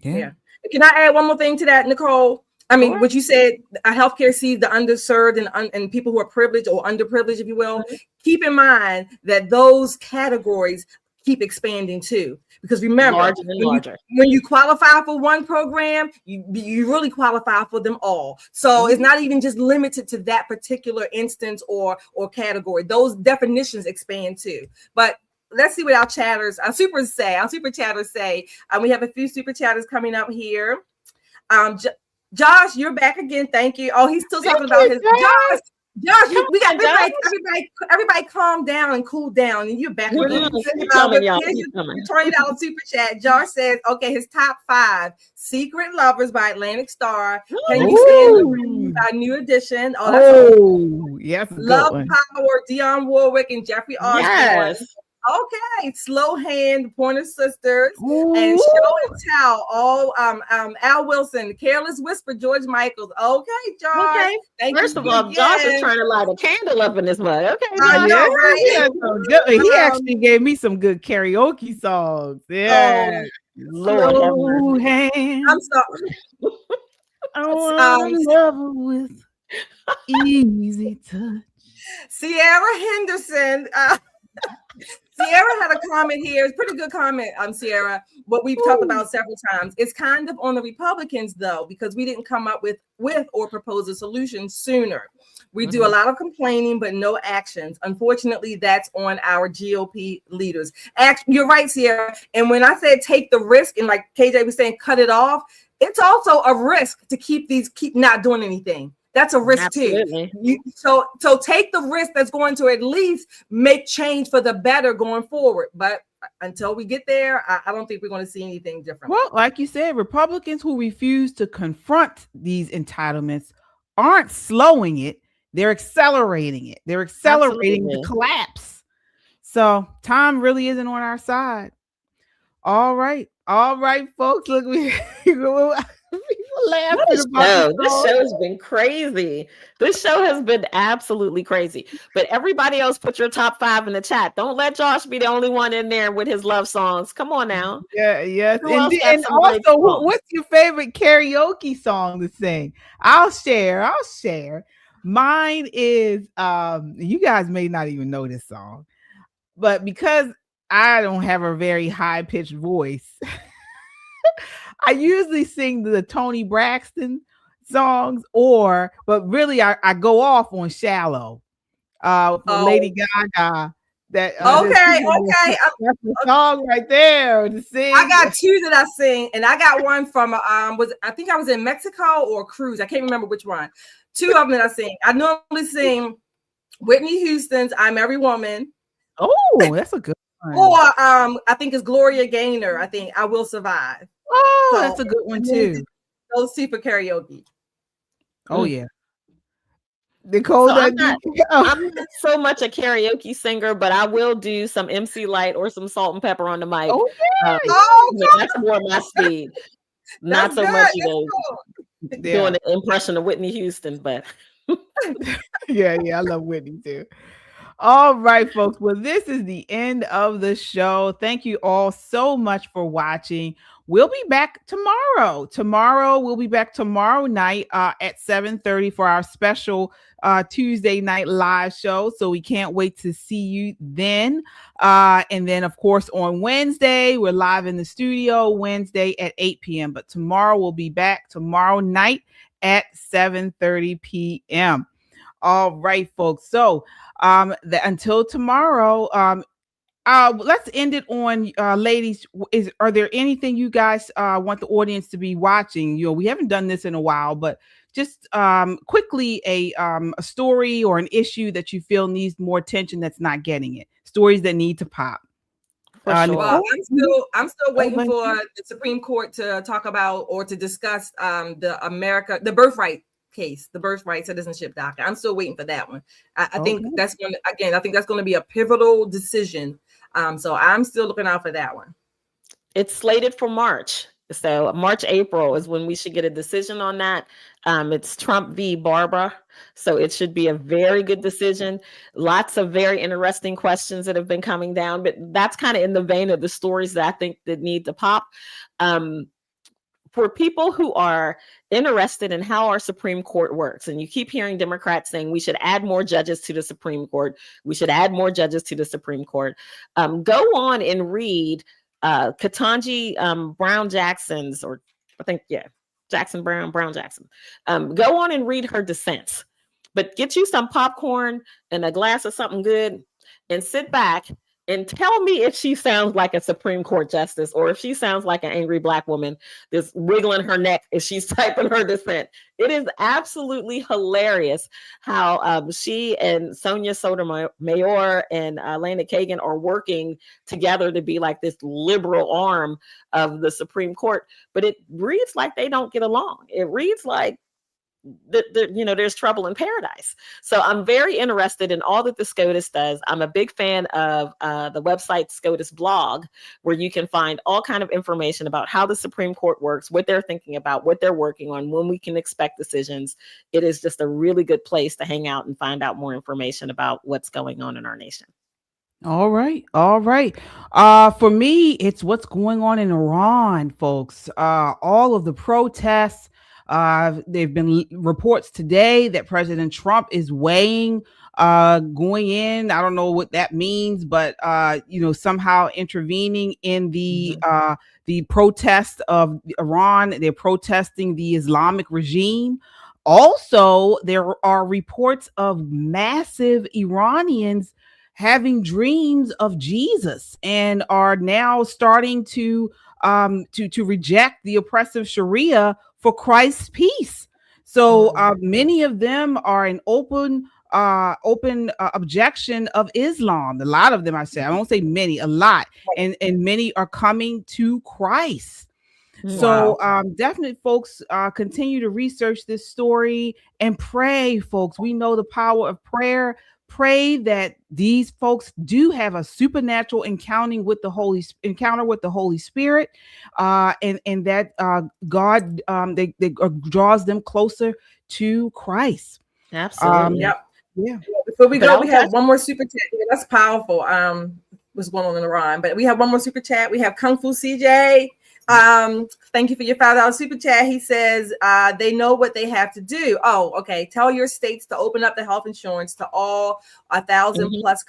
Yeah. Can I add one more thing to that, Nicole? I mean, what you said, healthcare sees the underserved and people who are privileged or underprivileged, if you will. Keep in mind that those categories keep expanding too. Because remember, Larger and larger. When you qualify for one program, you really qualify for them all. So it's not even just limited to that particular instance or category. Those definitions expand too. But let's see what our super chatters say. We have a few super chatters coming up here. Josh, you're back again. Thank you. Oh, he's still talking about his Josh, we got everybody calm down and cool down, and you're back. $20 super chat. Josh says, okay, his top 5: Secret Lovers by Atlantic Star. Can You Stand the Rain by New Edition. Yes. Love Power, Dionne Warwick and Jeffrey Osborne. Yes. Okay, Slow Hand, Pointer Sisters, and Show and Tell. All Al Wilson, Careless Whisper, George Michaels. Okay, Josh. Okay. First of all, Josh is trying to light a candle up in this mug. Okay, I know, right? He actually gave me some good karaoke songs. Yeah. Lord, hand. I'm sorry. I want to love her with easy touch. Sierra Henderson. Sierra had a comment here. It's a pretty good comment, Sierra. What we've talked about several times. It's kind of on the Republicans, though, because we didn't come up with or propose a solution sooner. We do a lot of complaining, but no actions. Unfortunately, that's on our GOP leaders. You're right, Sierra. And when I said take the risk, and like KJ was saying, cut it off, it's also a risk to keep not doing anything. That's a risk too. So take the risk that's going to at least make change for the better going forward. But until we get there, I don't think we're going to see anything different. Well, like you said, Republicans who refuse to confront these entitlements aren't slowing it. They're accelerating it. They're accelerating the collapse. So time really isn't on our side. All right, folks. Look, people laughing about this show has been crazy. This show has been absolutely crazy. But everybody else, put your top 5 in the chat. Don't let Josh be the only one in there with his love songs. Come on now. Yeah, yes. And also, what's your favorite karaoke song to sing? I'll share. Mine is you guys may not even know this song, but because I don't have a very high-pitched voice, I usually sing the Toni Braxton songs, but really I go off on Shallow for Lady Gaga. That's the song right there to sing. I got 2 that I sing, and I got one from I think I was in Mexico or a cruise. I can't remember which one. 2 of them that I sing. I normally sing Whitney Houston's "I'm Every Woman." Oh, that's a good one. Or I think it's Gloria Gaynor. I think "I Will Survive." Oh, that's a good one too. Those 2 for karaoke. Oh yeah. Nicole, so I'm not so much a karaoke singer, but I will do some MC Light or some Salt and Pepper on the mic. Oh, yeah. That's more my speed. Not so much, doing an impression of Whitney Houston, but yeah, I love Whitney too. All right, folks. Well, this is the end of the show. Thank you all so much for watching. We'll be back tomorrow. We'll be back tomorrow night at 7:30 for our special Tuesday night live show. So we can't wait to see you then. And then, of course, on Wednesday, we're live in the studio Wednesday at 8 p.m. But tomorrow we'll be back tomorrow night at 7:30 p.m. All right, folks. So until tomorrow, let's end it on ladies. Are there anything you guys want the audience to be watching? We haven't done this in a while, but just quickly a story or an issue that you feel needs more attention that's not getting it. Stories that need to pop. Well, I'm still waiting for the Supreme Court to talk about or to discuss the birthright case, the birthright citizenship docket. I'm still waiting for that one. I think that's going to be a pivotal decision. So I'm still looking out for that one. It's slated for March. So March, April is when we should get a decision on that. It's Trump v. Barbara. So it should be a very good decision. Lots of very interesting questions that have been coming down, but that's kind of in the vein of the stories that I think that need to pop. for people who are interested in how our Supreme Court works, and you keep hearing Democrats saying we should add more judges to the Supreme Court, we should add more judges to the Supreme Court, go on and read Ketanji Brown Jackson's, or I think, Jackson Brown Jackson. Go on and read her dissents, but get you some popcorn and a glass of something good and sit back and tell me if she sounds like a Supreme Court justice or if she sounds like an angry Black woman that's wiggling her neck as she's typing her dissent. It is absolutely hilarious how she and Sonia Sotomayor and Elena Kagan are working together to be like this liberal arm of the Supreme Court. But it reads like they don't get along. It reads like there's trouble in paradise. So I'm very interested in all that the SCOTUS does. I'm a big fan of the website SCOTUS blog, where you can find all kind of information about how the Supreme Court works, what they're thinking about, what they're working on, when we can expect decisions. It is just a really good place to hang out and find out more information about what's going on in our nation. All right. For me, it's what's going on in Iran, folks. All of the protests. There've been reports today that President Trump is weighing going in. I don't know what that means, but somehow intervening in the protest of Iran. They're protesting the Islamic regime. Also, there are reports of massive Iranians having dreams of Jesus and are now starting to reject the oppressive Sharia for Christ's peace. So many of them are in open objection of Islam. A lot of them, I won't say many, a lot, and many are coming to Christ. So definitely, folks, continue to research this story and pray, folks. We know the power of prayer. Pray that these folks do have a supernatural encounter with the Holy Spirit, and that God they draws them closer to Christ. Absolutely. Yep. Yeah. Before we go, we have one more super chat. Yeah, that's powerful. What's going on in Iran? But we have one more super chat. We have Kung Fu CJ. Thank you for your $5 super chat. He says they know what they have to do. Oh, okay. Tell your states to open up the health insurance to all 1,000 plus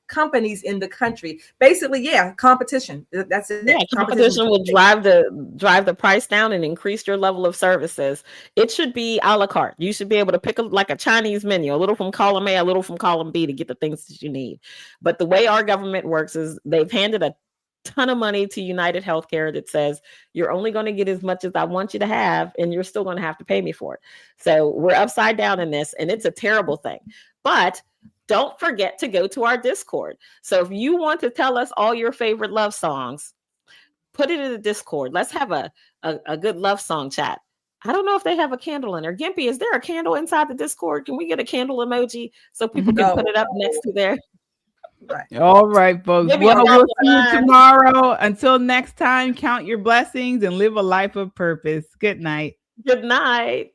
companies in the country. Basically, competition. That's it. Yeah, competition will drive the price down and increase your level of services. It should be a la carte. You should be able to pick like a Chinese menu, a little from column A, a little from column B to get the things that you need. But the way our government works is they've handed a ton of money to United Healthcare that says you're only going to get as much as I want you to have, and you're still going to have to pay me for it. So we're upside down in this, and it's a terrible thing. But don't forget to go to our Discord. So if you want to tell us all your favorite love songs, put it in the Discord. Let's have a good love song chat. I don't know if they have a candle in there. Gimpy, is there a candle inside the Discord? Can we get a candle emoji so people can put it up next to their... Right. All right, folks. Well, we'll see you tomorrow. Until next time, count your blessings and live a life of purpose. Good night. Good night.